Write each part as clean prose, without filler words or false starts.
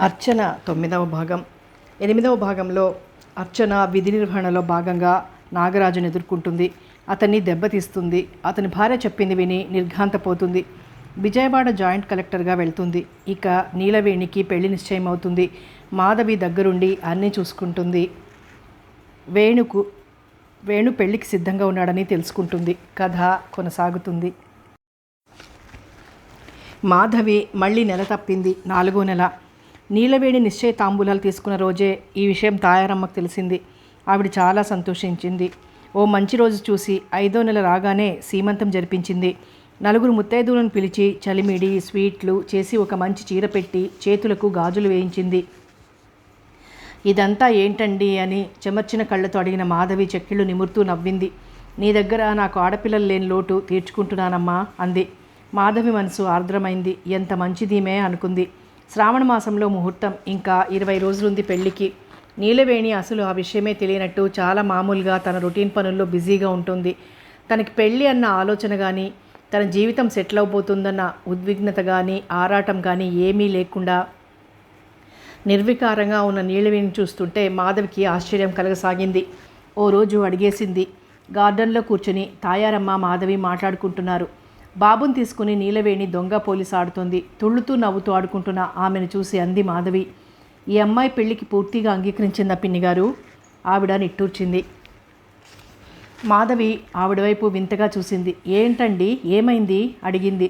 అర్చన 9వ భాగం. 8వ భాగంలో అర్చన విధి నిర్వహణలో భాగంగా నాగరాజును ఎదుర్కొంటుంది. అతన్ని దెబ్బతీస్తుంది. అతని భార్య చెప్పింది విని నిర్ఘాంతపోతుంది. విజయవాడ జాయింట్ కలెక్టర్గా వెళ్తుంది. ఇక నీలవేణికి పెళ్లి నిశ్చయమవుతుంది. మాధవి దగ్గరుండి అన్నీ చూసుకుంటుంది. వేణు పెళ్లికి సిద్ధంగా ఉన్నాడని తెలుసుకుంటుంది. కథ కొనసాగుతుంది. మాధవి మళ్ళీ నెల తప్పింది. 4వ నెల. నీలవేణి నిశ్చయ తాంబూలాలు తీసుకున్న రోజే ఈ విషయం తాయారమ్మకు తెలిసింది. ఆవిడ చాలా సంతోషించింది. ఓ మంచి రోజు చూసి 5వ నెల రాగానే సీమంతం జరిపించింది. 4 ముత్తైదువులను పిలిచి చలిమిడి స్వీట్లు చేసి ఒక మంచి చీర పెట్టి చేతులకు గాజులు వేయించింది. ఇదంతా ఏంటండి అని చెమర్చిన కళ్ళతో అడిగిన మాధవి చెక్కిళ్ళు నిమురుతూ నవ్వింది. నీ దగ్గర నాకు ఆడపిల్లలు లేని లోటు తీర్చుకుంటున్నానమ్మా అంది. మాధవి మనసు ఆర్ద్రమైంది. ఎంత మంచిదీమే అనుకుంది. శ్రావణ మాసంలో ముహూర్తం. ఇంకా 20 రోజులుంది పెళ్లికి. నీలవేణి అసలు ఆ విషయమే తెలియనట్టు చాలా మామూలుగా తన రొటీన్ పనుల్లో బిజీగా ఉంటుంది. తనకి పెళ్ళి అన్న ఆలోచన కానీ, తన జీవితం సెటిల్ అవబోతుందన్న ఉద్విగ్నత కానీ, ఆరాటం కానీ ఏమీ లేకుండా నిర్వికారంగా ఉన్న నీలవేణిని చూస్తుంటే మాధవికి ఆశ్చర్యం కలగసాగింది. ఓ రోజు అడిగేసింది. గార్డెన్లో కూర్చుని తాయారమ్మ మాధవి మాట్లాడుకుంటున్నారు. బాబుని తీసుకుని నీలవేణి దొంగ పోలీసు ఆడుతుంది. తుళ్ళుతూ నవ్వుతూ ఆడుకుంటున్న ఆమెను చూసి అంది మాధవి. ఈ అమ్మాయి పెళ్లికి పూర్తిగా అంగీకరించిందా పిన్నిగారు? ఆవిడ నిట్టూర్చింది. మాధవి ఆవిడ వైపు వింతగా చూసింది. ఏంటండి, ఏమైంది అడిగింది.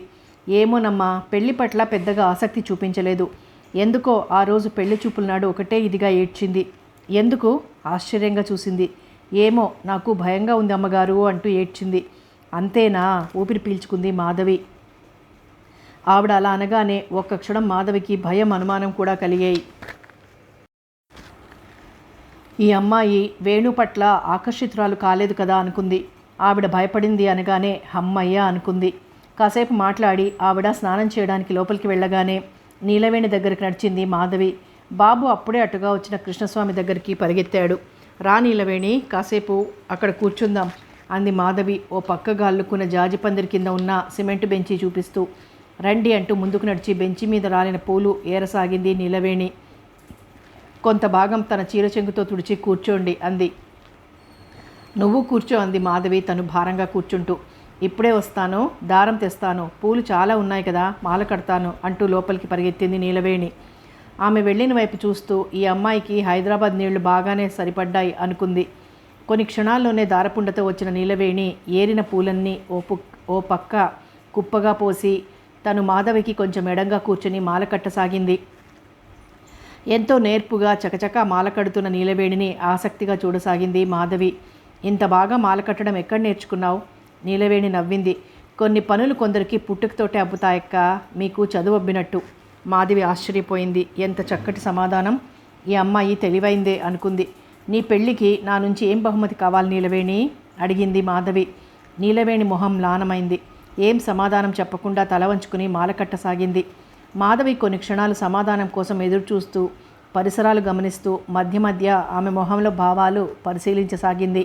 ఏమోనమ్మా, పెళ్లి పట్ల పెద్దగా ఆసక్తి చూపించలేదు. ఎందుకో ఆ రోజు పెళ్లి చూపుల నాడు ఒకటే ఇదిగా ఏడ్చింది. ఎందుకు? ఆశ్చర్యంగా చూసింది. ఏమో, నాకు భయంగా ఉంది అమ్మగారు అంటూ ఏడ్చింది. అంతేనా? ఊపిరి పీల్చుకుంది మాధవి. ఆవిడ అలా అనగానే ఒక్క క్షణం మాధవికి భయం అనుమానం కూడా కలిగాయి. ఈ అమ్మాయి వేణు పట్ల ఆకర్షితురాలు కాలేదు కదా అనుకుంది. ఆవిడ భయపడింది అనగానే హమ్మయ్య అనుకుంది. కాసేపు మాట్లాడి ఆవిడ స్నానం చేయడానికి లోపలికి వెళ్ళగానే నీలవేణి దగ్గరికి నడిచింది మాధవి. బాబు అప్పుడే అటుగా వచ్చిన కృష్ణస్వామి దగ్గరికి పరిగెత్తాడు. రా నీలవేణి, కాసేపు అక్కడ కూర్చుందాం అంది మాధవి ఓ పక్కగా అల్లుకున్న జాజి పందిరి కింద ఉన్న సిమెంటు బెంచి చూపిస్తూ. రండి అంటూ ముందుకు నడిచి బెంచి మీద రాలిన పూలు ఏరసాగింది నీలవేణి. కొంత భాగం తన చీర చెంగుతో తుడిచి కూర్చోండి అంది. నువ్వు కూర్చో అంది మాధవి తను భారంగా కూర్చుంటూ. ఇప్పుడే వస్తాను, దారం తెస్తాను, పూలు చాలా ఉన్నాయి కదా, మాల కడతాను అంటూ లోపలికి పరిగెత్తింది నీలవేణి. ఆమె వెళ్ళిన వైపు చూస్తూ ఈ అమ్మాయికి హైదరాబాద్ నీళ్లు బాగానే సరిపడ్డాయి అనుకుంది. కొన్ని క్షణాల్లోనే దారపుండతో వచ్చిన నీలవేణి ఏరిన పూలన్నీ ఓ పక్క కుప్పగా పోసి తను మాధవికి కొంచెం ఎడంగా కూర్చొని మాల కట్టసాగింది. ఎంతో నేర్పుగా చకచకా మాల కడుతున్న నీలవేణిని ఆసక్తిగా చూడసాగింది మాధవి. ఇంత బాగా మాల కట్టడం ఎక్కడ నేర్చుకున్నావు? నీలవేణి నవ్వింది. కొన్ని పనులు కొందరికి పుట్టుకతోటే అబ్బుతాయక్క, మీకు చదువు అబ్బినట్టు. మాధవి ఆశ్చర్యపోయింది. ఎంత చక్కటి సమాధానం! ఈ అమ్మాయి తెలివైందే అనుకుంది. నీ పెళ్ళికి నా నుంచి ఏం బహుమతి కావాలి నీలవేణి అడిగింది మాధవి. నీలవేణి మొహం లానమైంది. ఏం సమాధానం చెప్పకుండా తల వంచుకుని మాల కట్టసాగింది. మాధవి కొన్ని క్షణాలు సమాధానం కోసం ఎదురు చూస్తూ పరిసరాలు గమనిస్తూ మధ్య మధ్య ఆమె మొహంలో భావాలు పరిశీలించసాగింది.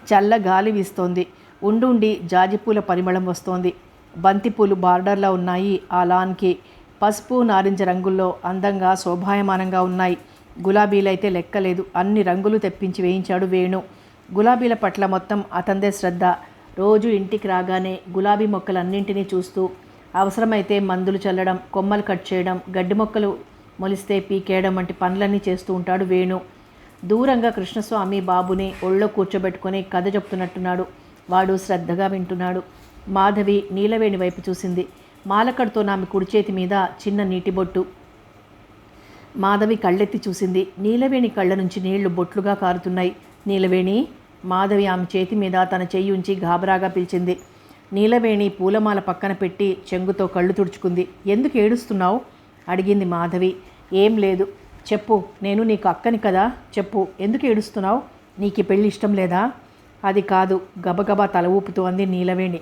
చల్ల గాలి వీస్తోంది. ఉండుండి జాజిపూల పరిమళం వస్తోంది. బంతిపూలు బార్డర్లా ఉన్నాయి. ఆ లాన్కి పసుపు నారింజ రంగుల్లో అందంగా శోభాయమానంగా ఉన్నాయి. గులాబీలైతే లెక్కలేదు. అన్ని రంగులు తెప్పించి వేయించాడు వేణు. గులాబీల పట్ల మొత్తం అతందే శ్రద్ధ. రోజు ఇంటికి రాగానే గులాబీ మొక్కలన్నింటినీ చూస్తూ అవసరమైతే మందులు చల్లడం, కొమ్మలు కట్ చేయడం, గడ్డి మొక్కలు మొలిస్తే పీకేయడం వంటి పనులన్నీ చేస్తూ ఉంటాడు వేణు. దూరంగా కృష్ణస్వామి బాబుని ఒళ్ళో కూర్చోబెట్టుకొని కథ చెప్తున్నట్టున్నాడు. వాడు శ్రద్ధగా వింటున్నాడు. మాధవి నీలవేణి వైపు చూసింది. మాలకడుతో ఆమె కుడి చేతి మీద చిన్న నీటి బొట్టు. మాధవి కళ్ళెత్తి చూసింది. నీలవేణి కళ్ళ నుంచి నీళ్లు బొట్లుగా కారుతున్నాయి. నీలవేణి! మాధవి ఆమె చేతి మీద తన చెయ్యి ఉంచి గాబరాగా పిలిచింది. నీలవేణి పూలమాల పక్కన పెట్టి చెంగుతో కళ్ళు తుడుచుకుంది. ఎందుకు ఏడుస్తున్నావు అడిగింది మాధవి. ఏం లేదు. చెప్పు, నేను నీకు అక్కని కదా, చెప్పు, ఎందుకు ఏడుస్తున్నావు? నీకు ఈ పెళ్ళి ఇష్టం లేదా? అది కాదు, గబగబా తల ఊపుతూ అంది నీలవేణి.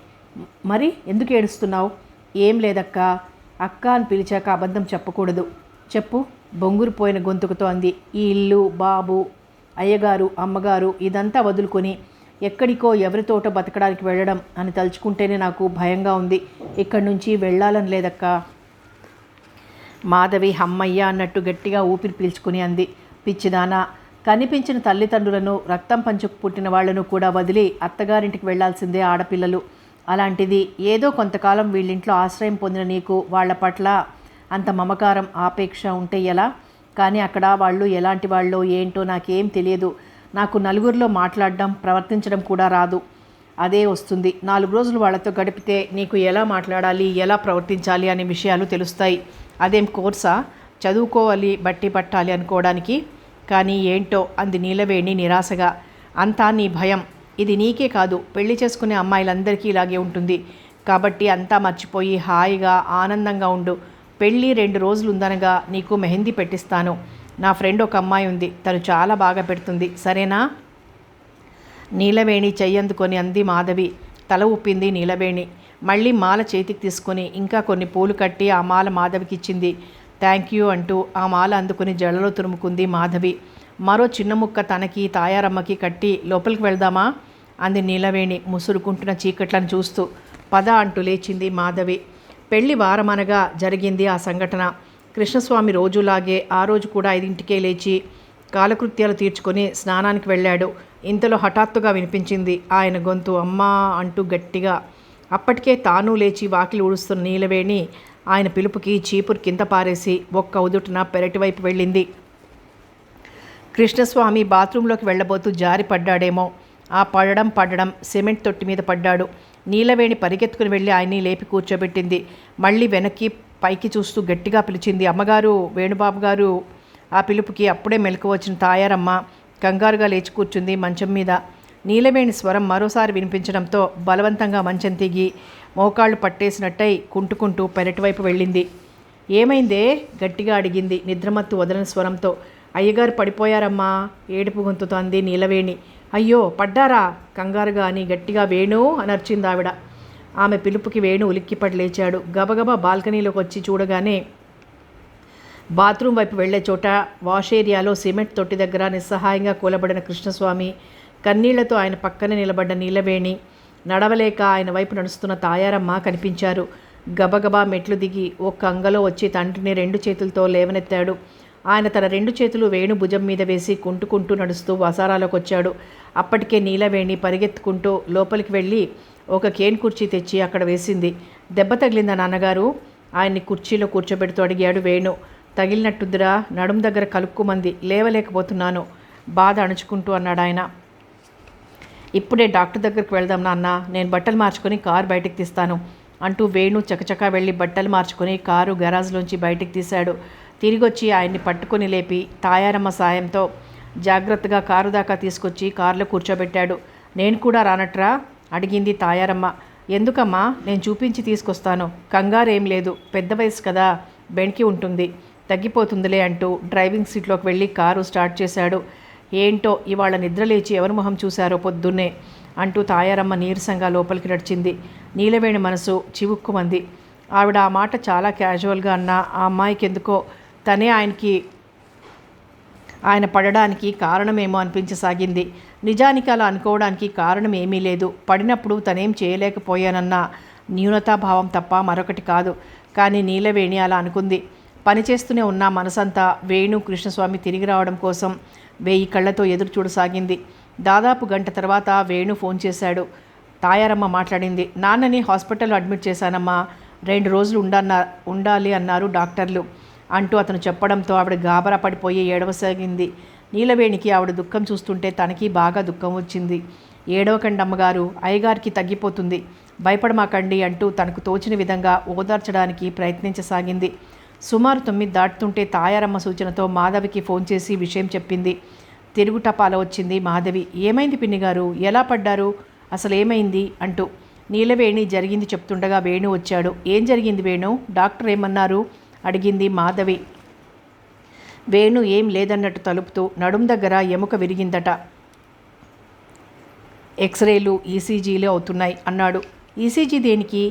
మరి ఎందుకు ఏడుస్తున్నావు? ఏం లేదక్క. అక్క అని పిలిచాక అబద్ధం చెప్పకూడదు. చెప్పు బొంగురుపోయిన గొంతుకుతో అంది. ఈ ఇల్లు, బాబు, అయ్యగారు, అమ్మగారు ఇదంతా వదులుకొని ఎక్కడికో ఎవరితోటో బతకడానికి వెళ్ళడం అని తలుచుకుంటేనే నాకు భయంగా ఉంది. ఇక్కడి నుంచి వెళ్ళాలని లేదక్క. మాధవి హమ్మయ్య అన్నట్టు గట్టిగా ఊపిరి పీల్చుకుని అంది. పిచ్చిదానా, కనిపించిన తల్లిదండ్రులను, రక్తం పంచుకు పుట్టిన వాళ్లను కూడా వదిలి అత్తగారింటికి వెళ్లాల్సిందే ఆడపిల్లలు. అలాంటిది ఏదో కొంతకాలం వీళ్ళింట్లో ఆశ్రయం పొందిన నీకు వాళ్ల పట్ల అంత మమకారం, ఆపేక్ష ఉంటే ఎలా? కానీ అక్కడ వాళ్ళు ఎలాంటి వాళ్ళో ఏంటో నాకేం తెలియదు. నాకు నలుగురిలో మాట్లాడడం, ప్రవర్తించడం కూడా రాదు. అదే వస్తుంది. 4 రోజులు వాళ్ళతో గడిపితే నీకు ఎలా మాట్లాడాలి, ఎలా ప్రవర్తించాలి అనే విషయాలు తెలుస్తాయి. అదేం కోర్సా? చదువుకోవాలి, బట్టి పట్టాలి అనుకోవడానికి? కానీ ఏంటో అంది నీలవేణి నిరాశగా. అంతా నీ భయం. ఇది నీకే కాదు, పెళ్లి చేసుకునే అమ్మాయిలందరికీ ఇలాగే ఉంటుంది. కాబట్టి అంతా మర్చిపోయి హాయిగా ఆనందంగా ఉండు. పెళ్ళి 2 రోజులు ఉందనగా నీకు మెహందీ పెట్టిస్తాను. నా ఫ్రెండ్ ఒక అమ్మాయి ఉంది, తను చాలా బాగా పెడుతుంది, సరేనా? నీలవేణి చెయ్యందుకొని అంది మాధవి. తల ఊపింది నీలవేణి. మళ్ళీ మాల చేతికి తీసుకొని ఇంకా కొన్ని పూలు కట్టి ఆ మాల మాధవికి ఇచ్చింది. థ్యాంక్ యూ అంటూ ఆ మాల అందుకుని జడలో తురుముకుంది మాధవి. మరో చిన్న ముక్క తనకి, తాయారమ్మకి కట్టి లోపలికి వెళ్దామా అంది నీలవేణి ముసురుకుంటున్న చీకట్లను చూస్తూ. పద అంటూ లేచింది మాధవి. పెళ్లి వారమనగా జరిగింది ఆ సంఘటన. కృష్ణస్వామి రోజులాగే ఆ రోజు కూడా 5ంటికే లేచి కాలకృత్యాలు తీర్చుకొని స్నానానికి వెళ్ళాడు. ఇంతలో హఠాత్తుగా వినిపించింది ఆయన గొంతు, అమ్మా అంటూ గట్టిగా. అప్పటికే తాను లేచి వాకిలి ఊడుస్తున్న నీలవేణి ఆయన పిలుపుకి చీపురు కింద పారేసి ఒక్క ఉదుటున పెరటి వైపు వెళ్ళింది. కృష్ణస్వామి బాత్రూంలోకి వెళ్ళబోతూ జారి పడ్డాడేమో. ఆ పడడం సిమెంట్ తొట్టి మీద పడ్డాడు. నీలవేణి పరిగెత్తుకుని వెళ్ళి ఆయన్ని లేపి కూర్చోబెట్టింది. మళ్ళీ వెనక్కి పైకి చూస్తూ గట్టిగా పిలిచింది, అమ్మగారు, వేణుబాబు గారు. ఆ పిలుపుకి అప్పుడే మెలకు వచ్చిన తాయారమ్మ కంగారుగా లేచి కూర్చుంది మంచం మీద. నీలవేణి స్వరం మరోసారి వినిపించడంతో బలవంతంగా మంచం దిగి మోకాళ్ళు పట్టేసినట్టయి కుంటుకుంటూ పెరటివైపు వెళ్ళింది. ఏమైందే? గట్టిగా అడిగింది నిద్రమత్తు వదలని స్వరంతో. అయ్యగారు పడిపోయారమ్మా, ఏడుపు గొంతుతో అంది నీలవేణి. అయ్యో పడ్డారా? కంగారుగా అని గట్టిగా వేణు అనర్చింది ఆవిడ. ఆమె పిలుపుకి వేణు ఉలిక్కిపడి లేచాడు. గబగబా బాల్కనీలోకి వచ్చి చూడగానే బాత్రూం వైపు వెళ్లే చోట వాష్ ఏరియాలో సిమెంట్ తొట్టి దగ్గర నిస్సహాయంగా కూలబడిన కృష్ణస్వామి, కన్నీళ్లతో ఆయన పక్కనే నిలబడ్డ నీలవేణి, నడవలేక ఆయన వైపు నడుస్తున్న తాయారమ్మ కనిపించారు. గబగబా మెట్లు దిగి ఒక్క అంగలో వచ్చి తండ్రిని 2 చేతులతో లేవనెత్తాడు. ఆయన తన 2 చేతులు వేణు భుజం మీద వేసి కుంటుకుంటూ నడుస్తూ వసారాలోకి వచ్చాడు. అప్పటికే నీలవేణి పరిగెత్తుకుంటూ లోపలికి వెళ్ళి ఒక కేన్ కుర్చీ తెచ్చి అక్కడ వేసింది. దెబ్బ తగిలిందా నాన్నగారు? ఆయన్ని కుర్చీలో కూర్చోబెడుతూ అడిగాడు వేణు. తగిలినట్టుందిరా, నడుం దగ్గర కలుక్కుమంది, లేవలేకపోతున్నాను, బాధ అణుచుకుంటూ అన్నాడు ఆయన. ఇప్పుడే డాక్టర్ దగ్గరికి వెళ్దాం నాన్న, నేను బట్టలు మార్చుకొని కారు బయటికి తీస్తాను అంటూ వేణు చకచకా వెళ్ళి బట్టలు మార్చుకొని కారు గరాజ్లోంచి బయటికి తీశాడు. తిరిగొచ్చి ఆయన్ని పట్టుకొని లేపి తాయారమ్మ సాయంతో జాగ్రత్తగా కారు దాకా తీసుకొచ్చి కారులో కూర్చోబెట్టాడు. నేను కూడా రానట్రా అడిగింది తాయారమ్మ. ఎందుకమ్మా, నేను చూపించి తీసుకొస్తాను, కంగారేం లేదు, పెద్ద వయసు కదా, బెణికి ఉంటుంది, తగ్గిపోతుందిలే అంటూ డ్రైవింగ్ సీట్లోకి వెళ్ళి కారు స్టార్ట్ చేశాడు. ఏంటో ఇవాళ నిద్రలేచి ఎవరి మొహం చూశారో పొద్దున్నే అంటూ తాయారమ్మ నీరసంగా లోపలికి నడిచింది. నీలవేణి మనసు చివుక్కుమంది. ఆవిడ ఆ మాట చాలా క్యాజువల్గా అన్నా ఆ అమ్మాయికి ఎందుకో తనే ఆయన పడడానికి కారణమేమో అనిపించసాగింది. నిజానికి అలా అనుకోవడానికి కారణం ఏమీ లేదు. పడినప్పుడు తనేం చేయలేకపోయానన్న న్యూనతాభావం తప్ప మరొకటి కాదు. కానీ నీలవేణి అలా అనుకుంది. పనిచేస్తూనే ఉన్న మనసంతా వేణు కృష్ణస్వామి తిరిగి రావడం కోసం 1000 కళ్ళతో ఎదురు చూడసాగింది. దాదాపు గంట తర్వాత వేణు ఫోన్ చేశాడు. తాయారమ్మ మాట్లాడింది. నాన్నని హాస్పిటల్లో అడ్మిట్ చేశానమ్మా, 2 రోజులు ఉండాలి అన్నారు డాక్టర్లు అంటూ అతను చెప్పడంతో ఆవిడ గాబరా పడిపోయి ఏడవసాగింది. నీలవేణికి ఆవిడ దుఃఖం చూస్తుంటే తనకి బాగా దుఃఖం వచ్చింది. ఏడవకండి అమ్మగారు, అయ్యగారికి తగ్గిపోతుంది, భయపడమాకండి అంటూ తనకు తోచిన విధంగా ఓదార్చడానికి ప్రయత్నించసాగింది. సుమారు 9 దాటుతుంటే తాయారమ్మ సూచనతో మాధవికి ఫోన్ చేసి విషయం చెప్పింది. తిరుగుటపాల వచ్చింది మాధవి. ఏమైంది పిన్నిగారు, ఎలా పడ్డారు, అసలు ఏమైంది అంటూ. నీలవేణి జరిగింది చెప్తుండగా వేణు వచ్చాడు. ఏం జరిగింది వేణు, డాక్టర్ ఏమన్నారు అడిగింది మాధవి. వేణు ఏం లేదన్నట్టు తలుపుతూ నడుం దగ్గర ఎముక విరిగిందట, ఎక్స్రేలు ఈసీజీలు అవుతున్నాయి అన్నాడు. ఈసీజీ దేనికి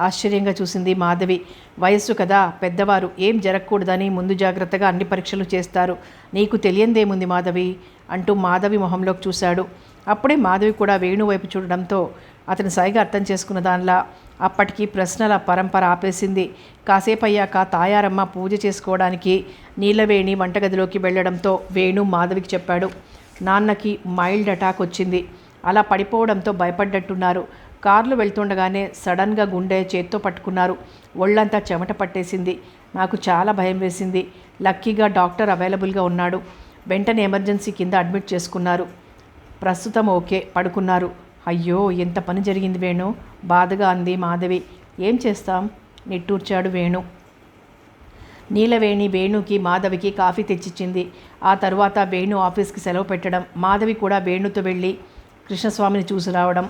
ఆశ్చర్యంగా చూసింది మాధవి. వయస్సు కదా, పెద్దవారు, ఏం జరగకూడదని ముందు జాగ్రత్తగా అన్ని పరీక్షలు చేస్తారు, నీకు తెలియందేముంది మాధవి అంటూ మాధవి మొహంలోకి చూశాడు. అప్పుడే మాధవి కూడా వేణు వైపు చూడడంతో అతని సైగ అర్థం చేసుకున్న దానిలా అప్పటికి ప్రశ్నల పరంపర ఆపేసింది. కాసేపు అయ్యాక తాయారమ్మ పూజ చేసుకోవడానికి నీలవేణి వంటగదిలోకి వెళ్ళడంతో వేణు మాధవికి చెప్పాడు. నాన్నకి మైల్డ్ అటాక్ వచ్చింది. అలా పడిపోవడంతో భయపడ్డట్టున్నారు. కారులో వెళ్తుండగానే సడన్గా గుండె చేత్తో పట్టుకున్నారు. ఒళ్ళంతా చెమట పట్టేసింది. నాకు చాలా భయం వేసింది. లక్కీగా డాక్టర్ అవైలబుల్గా ఉన్నాడు. వెంటనే ఎమర్జెన్సీ కింద అడ్మిట్ చేసుకున్నారు. ప్రస్తుతం ఓకే, పడుకున్నారు. అయ్యో, ఎంత పని జరిగింది వేణు, బాధగా అంది మాధవి. ఏం చేస్తాం, నిట్టూర్చాడు వేణు. నీలవేణి వేణుకి మాధవికి కాఫీ తెచ్చిచ్చింది. ఆ తర్వాత వేణు ఆఫీస్కి సెలవు పెట్టడం, మాధవి కూడా వేణుతో వెళ్ళి కృష్ణస్వామిని చూసి రావడం,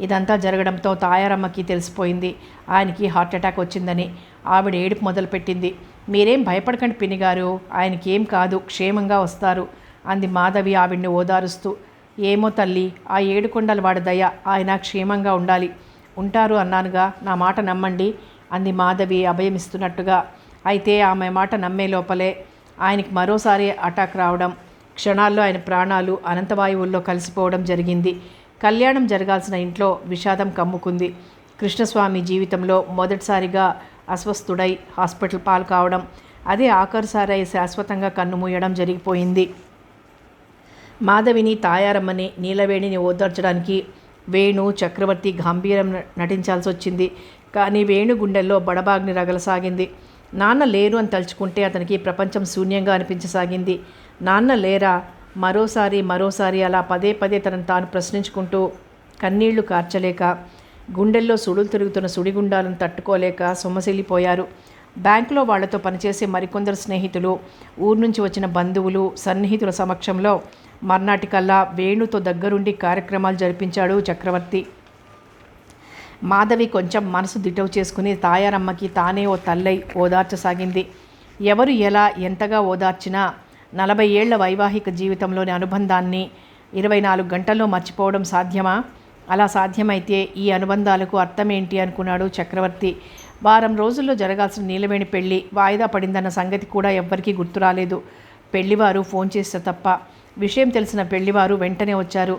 ఇదంతా జరగడంతో తాయారమ్మకి తెలిసిపోయింది ఆయనకి హార్ట్ అటాక్ వచ్చిందని. ఆవిడ ఏడుపు మొదలుపెట్టింది. మీరేం భయపడకండి పిన్నిగారు, ఆయనకి ఏం కాదు, క్షేమంగా వస్తారు అంది మాధవి ఆవిడ్ని ఓదారుస్తూ. ఏమో తల్లి, ఆ ఏడుకొండల వాడి దయ, ఆయన క్షేమంగా ఉండాలి. ఉంటారు అన్నానుగా, నా మాట నమ్మండి అంది మాధవి అభయమిస్తున్నట్టుగా. అయితే ఆమె మాట నమ్మే లోపలే ఆయనకి మరోసారి అటాక్ రావడం, క్షణాల్లో ఆయన ప్రాణాలు అనంతవాయువుల్లో కలిసిపోవడం జరిగింది. కళ్యాణం జరగాల్సిన ఇంట్లో విషాదం కమ్ముకుంది. కృష్ణస్వామి జీవితంలో మొదటిసారిగా అస్వస్థుడై హాస్పిటల్ పాలు కావడం, అదే ఆఖరిసారి శాశ్వతంగా కన్నుమూయడం జరిగిపోయింది. మాధవిని, తాయారమ్మని, నీలవేణిని ఓదార్చడానికి వేణు, చక్రవర్తి గంభీరం నటించాల్సి వచ్చింది. కానీ వేణు గుండెల్లో బడబాగ్ని రగలసాగింది. నాన్న లేరు అని తలుచుకుంటే అతనికి ప్రపంచం శూన్యంగా అనిపించసాగింది. నాన్న లేరా, మరోసారి అలా పదే పదే తనను తాను ప్రశ్నించుకుంటూ కన్నీళ్లు కార్చలేక, గుండెల్లో సుడులు తిరుగుతున్న సుడిగుండాలను తట్టుకోలేక సొమ్మసిల్లిపోయారు. బ్యాంకులో వాళ్లతో పనిచేసే మరికొందరు స్నేహితులు, ఊరు నుంచి వచ్చిన బంధువులు, సన్నిహితుల సమక్షంలో మర్నాటికల్లా వేణుతో దగ్గరుండి కార్యక్రమాలు జరిపించాడు చక్రవర్తి. మాధవి కొంచెం మనసు దిటవు చేసుకుని తాయారమ్మకి తానే ఓ తల్లై ఓదార్చసాగింది. ఎవరు ఎలా ఎంతగా ఓదార్చినా 40 ఏళ్ల వైవాహిక జీవితంలోని అనుబంధాన్ని 24 గంటల్లో మర్చిపోవడం సాధ్యమా? అలా సాధ్యమైతే ఈ అనుబంధాలకు అర్థమేంటి అనుకున్నాడు చక్రవర్తి. వారం రోజుల్లో జరగాల్సిన నీలవేణి పెళ్లి వాయిదా పడిందన్న సంగతి కూడా ఎవ్వరికీ గుర్తురాలేదు. పెళ్లివారు ఫోన్ చేస్తే తప్ప. విషయం తెలిసిన పెళ్లివారు వెంటనే వచ్చారు.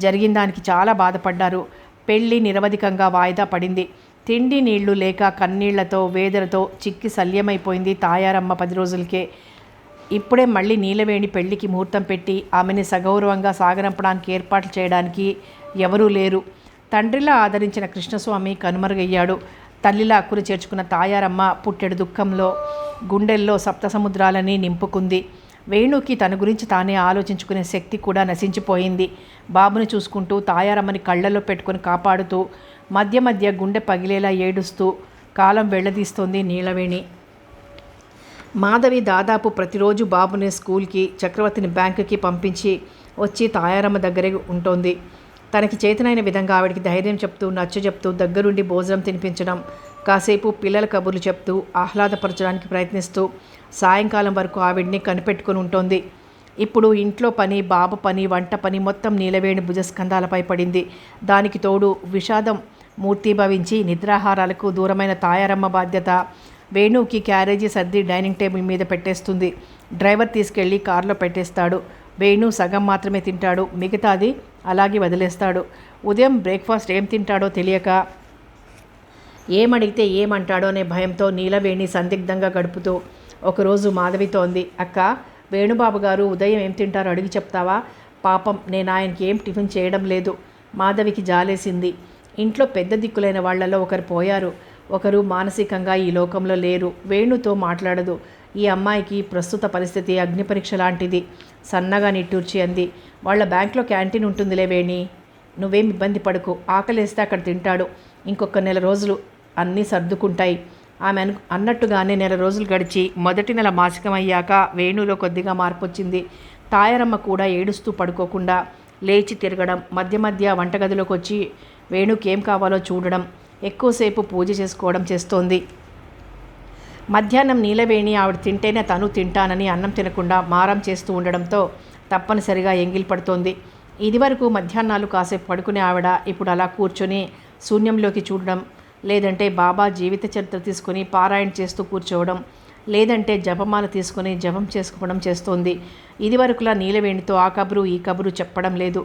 జరిగిన దానికి చాలా బాధపడ్డారు. పెళ్లి నిరవధికంగా వాయిదా పడింది. తిండి నీళ్లు లేక కన్నీళ్లతో వేదనతో చిక్కి శల్యమైపోయింది తాయారమ్మ 10 రోజులకే. ఇప్పుడే మళ్ళీ నీలవేణి పెళ్లికి ముహూర్తం పెట్టి ఆమెని సగౌరవంగా సాగనంపడానికి ఏర్పాట్లు చేయడానికి ఎవరూ లేరు. తండ్రిలా ఆదరించిన కృష్ణస్వామి కనుమరుగయ్యాడు. తల్లిలా అక్కును చేర్చుకున్న తాయారమ్మ పుట్టెడు దుఃఖంలో గుండెల్లో సప్తసముద్రాలని నింపుకుంది. వేణుకి తన గురించి తానే ఆలోచించుకునే శక్తి కూడా నశించిపోయింది. బాబుని చూసుకుంటూ తాయారమ్మని కళ్ళల్లో పెట్టుకుని కాపాడుతూ మధ్య మధ్య గుండె పగిలేలా ఏడుస్తూ కాలం వెళ్ళదీస్తోంది నీలవేణి. మాధవి దాదాపు ప్రతిరోజు బాబుని స్కూల్కి, చక్రవర్తిని బ్యాంకుకి పంపించి వచ్చి తాయారమ్మ దగ్గరే ఉంటోంది. తనకి చేతనైన విధంగా ఆవిడికి ధైర్యం చెప్తూ, నచ్చజెప్తూ, దగ్గరుండి భోజనం తినిపించడం, కాసేపు పిల్లల కబుర్లు చెప్తూ ఆహ్లాదపరచడానికి ప్రయత్నిస్తూ సాయంకాలం వరకు ఆవిడ్ని కనిపెట్టుకుని ఉంటోంది. ఇప్పుడు ఇంట్లో పని, బాబు పని, వంట పని మొత్తం నీలవేణి భుజస్కంధాలపై పడింది. దానికి తోడు విషాదం మూర్తిభవించి నిద్రాహారాలకు దూరమైన తాయారమ్మ బాధ్యత. వేణుకి క్యారేజీ సర్ది డైనింగ్ టేబుల్ మీద పెట్టేస్తుంది. డ్రైవర్ తీసుకెళ్ళి కారులో పెట్టేస్తాడు. వేణు సగం మాత్రమే తింటాడు, మిగతాది అలాగే వదిలేస్తాడు. ఉదయం బ్రేక్ఫాస్ట్ ఏం తింటాడో తెలియక, ఏమడిగితే ఏమంటాడో అనే భయంతో నీలవేణి సందిగ్ధంగా గడుపుతూ ఒకరోజు మాధవితో అంది, అక్క, వేణుబాబు గారు ఉదయం ఏం తింటారో అడిగి చెప్తావా? పాపం, నేను ఆయనకి ఏం టిఫిన్ చేయడం లేదు. మాధవికి జాలేసింది. ఇంట్లో పెద్ద దిక్కులైన వాళ్లలో ఒకరు పోయారు. ఒకరు మానసికంగా ఈ లోకంలో లేరు. వేణుతో మాట్లాడదు. ఈ అమ్మాయికి ప్రస్తుత పరిస్థితి అగ్నిపరీక్ష లాంటిది. సన్నగా నిట్టూర్చి అంది, వాళ్ళ బ్యాంక్లో క్యాంటీన్ ఉంటుందిలే వేణి, నువ్వేం ఇబ్బంది పడకు. ఆకలేస్తే అక్కడ తింటాడు. ఇంకొక నెల రోజులు అన్నీ సర్దుకుంటాయి. ఆమె అన్నట్టుగానే నెల రోజులు గడిచి మొదటి నెల మాసికమయ్యాక వేణులో కొద్దిగా మార్పు వచ్చింది. తాయారమ్మ కూడా ఏడుస్తూ పడుకోకుండా లేచి తిరగడం, మధ్య మధ్య వంటగదిలోకి వచ్చి వేణుకి ఏం కావాలో చూడడం, ఎక్కువసేపు పూజ చేసుకోవడం చేస్తోంది. మధ్యాహ్నం నీలవేణి ఆవిడ తింటేనే తను తింటానని అన్నం తినకుండా మారం చేస్తూ ఉండడంతో తప్పనిసరిగా ఎంగిలి పడుతోంది. ఇదివరకు మధ్యాహ్నాలు కాసేపు పడుకునే ఆవిడ ఇప్పుడు అలా కూర్చొని శూన్యంలోకి చూడడం, లేదంటే బాబా జీవిత చరిత్ర తీసుకుని పారాయణ చేస్తూ కూర్చోవడం, లేదంటే జపమాల తీసుకుని జపం చేసుకోవడం చేస్తోంది. ఇదివరకులా నీలవేణితో ఆ కబురు ఈ కబురు చెప్పడం లేదు.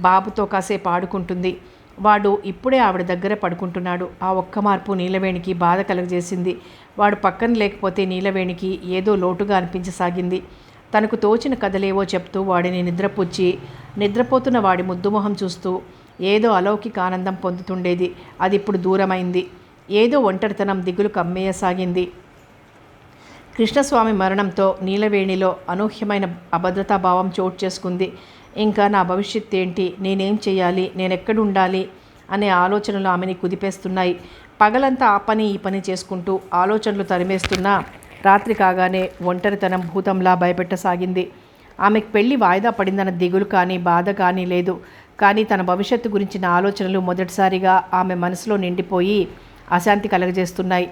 బాబుతో కాసేపు ఆడుకుంటుంది. వాడు ఇప్పుడే ఆవిడ దగ్గర పడుకుంటున్నాడు. ఆ ఒక్క మార్పు నీలవేణికి బాధ కలుగజేసింది. వాడు పక్కన లేకపోతే నీలవేణికి ఏదో లోటుగా అనిపించసాగింది. తనకు తోచిన కథలేవో చెప్తూ వాడిని నిద్రపుచ్చి నిద్రపోతున్న వాడి ముద్దుమొహం చూస్తూ ఏదో అలౌకిక ఆనందం పొందుతుండేది. అది ఇప్పుడు దూరమైంది. ఏదో ఒంటరితనం దిగులు కమ్మేయసాగింది. కృష్ణస్వామి మరణంతో నీలవేణిలో అనూహ్యమైన అభద్రతాభావం చోటు చేసుకుంది. ఇంకా నా భవిష్యత్ ఏంటి, నేనేం చేయాలి, నేనెక్కడుండాలి అనే ఆలోచనలు ఆమెని కుదిపేస్తున్నాయి. పగలంతా ఆ పని ఈ పని చేసుకుంటూ ఆలోచనలు తరిమేస్తున్నా రాత్రి కాగానే ఒంటరితనం భూతంలా భయపెట్టసాగింది. ఆమెకు పెళ్లి వాయిదా పడిందన్న దిగులు కానీ బాధ కానీ లేదు. కానీ తన భవిష్యత్తు గురించిన ఆలోచనలు మొదటిసారిగా ఆమె మనసులో నిండిపోయి అశాంతి కలగజేస్తున్నాయి.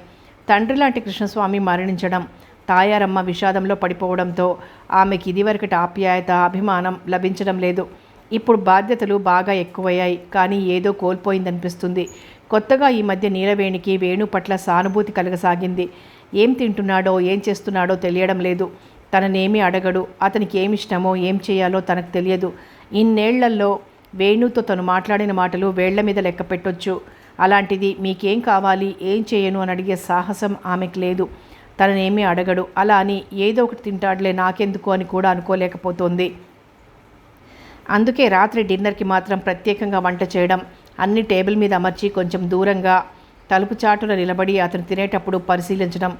తండ్రి లాంటి కృష్ణస్వామి మరణించడం, తాయారమ్మ విషాదంలో పడిపోవడంతో ఆమెకి ఇదివరకటి ఆప్యాయత, అభిమానం లభించడం లేదు. ఇప్పుడు బాధ్యతలు బాగా ఎక్కువయ్యాయి. కానీ ఏదో కోల్పోయిందనిపిస్తుంది. కొత్తగా ఈ మధ్య నీలవేణికి వేణు పట్ల సానుభూతి కలగసాగింది. ఏం తింటున్నాడో ఏం చేస్తున్నాడో తెలియడం లేదు. తననేమీ అడగడు. అతనికి ఏమిష్టమో ఏం చేయాలో తనకు తెలియదు. ఇన్నేళ్లలో వేణుతో తను మాట్లాడిన మాటలు వేళ్ల మీద లెక్క పెట్టొచ్చు. అలాంటిది మీకేం కావాలి, ఏం చేయను అని అడిగే సాహసం ఆమెకు లేదు. తననేమీ అడగడు. అలా అని ఏదో ఒకటి తింటాడులే నాకెందుకు అని కూడా అనుకోలేకపోతోంది. అందుకే రాత్రి డిన్నర్కి మాత్రం ప్రత్యేకంగా వంట చేయడం, అన్ని టేబుల్ మీద అమర్చి కొంచెం దూరంగా తలుపు చాటున నిలబడి అతను తినేటప్పుడు పరిశీలించడం,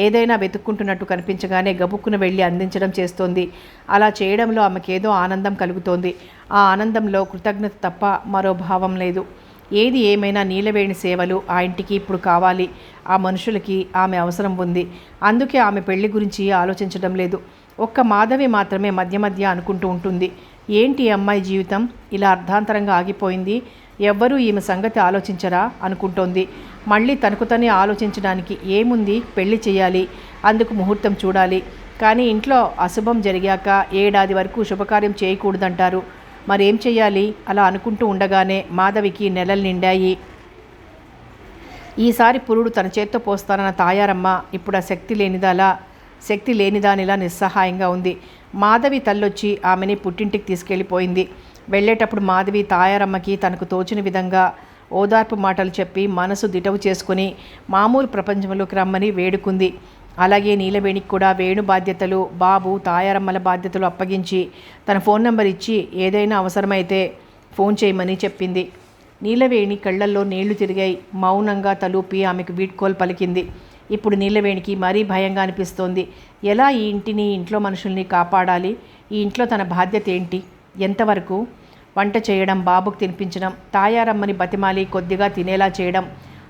ఏదైనా వెతుక్కుంటున్నట్టు కనిపించగానే గబుక్కున వెళ్ళి అందించడం చేస్తోంది. అలా చేయడంలో ఆమెకేదో ఆనందం కలుగుతోంది. ఆ ఆనందంలో కృతజ్ఞత తప్ప మరో భావం లేదు. ఏది ఏమైనా నీలవేణి సేవలు ఆ ఇంటికి ఇప్పుడు కావాలి. ఆ మనుషులకి ఆమె అవసరం ఉంది. అందుకే ఆమె పెళ్లి గురించి ఆలోచించడం లేదు. ఒక్క మాధవి మాత్రమే మధ్య మధ్య అనుకుంటూ ఉంటుంది, ఏంటి అమ్మాయి జీవితం ఇలా అర్ధాంతరంగా ఆగిపోయింది, ఎవ్వరూ ఈమె సంగతి ఆలోచించరా అనుకుంటోంది. మళ్ళీ తనకు తనే ఆలోచించడానికి ఏముంది, పెళ్లి చేయాలి, అందుకు ముహూర్తం చూడాలి. కానీ ఇంట్లో అశుభం జరిగాక ఏడాది వరకు శుభకార్యం చేయకూడదంటారు. మరేం చెయ్యాలి? అలా అనుకుంటూ ఉండగానే మాధవికి నెలలు నిండాయి. ఈసారి పురుడు తన చేత్తో పోస్తానన్న తాయారమ్మ ఇప్పుడు ఆ శక్తి లేనిదానిలా నిస్సహాయంగా ఉంది. మాధవి తల్లొచ్చి ఆమెని పుట్టింటికి తీసుకెళ్ళిపోయింది. వెళ్ళేటప్పుడు మాధవి తాయారమ్మకి తనకు తోచిన విధంగా ఓదార్పు మాటలు చెప్పి మనసు దిటవు చేసుకుని మామూలు ప్రపంచంలోకి రమ్మని వేడుకుంది. అలాగే నీలవేణికి కూడా వేణు బాధ్యతలు, బాబు తాయారమ్మల బాధ్యతలు అప్పగించి తన ఫోన్ నెంబర్ ఇచ్చి ఏదైనా అవసరమైతే ఫోన్ చేయమని చెప్పింది. నీలవేణి కళ్ళల్లో నీళ్లు తిరిగాయి. మౌనంగా తలూపి ఆమెకు వీడ్కోలు పలికింది. ఇప్పుడు నీలవేణికి మరీ భయంగా అనిపిస్తోంది. ఎలా ఈ ఇంటిని, ఇంట్లో మనుషుల్ని కాపాడాలి? ఈ ఇంట్లో తన బాధ్యత ఏంటి? ఎంతవరకు? వంట చేయడం, బాబుకు తినిపించడం, తాయారమ్మని బతిమాలి కొద్దిగా తినేలా చేయడం,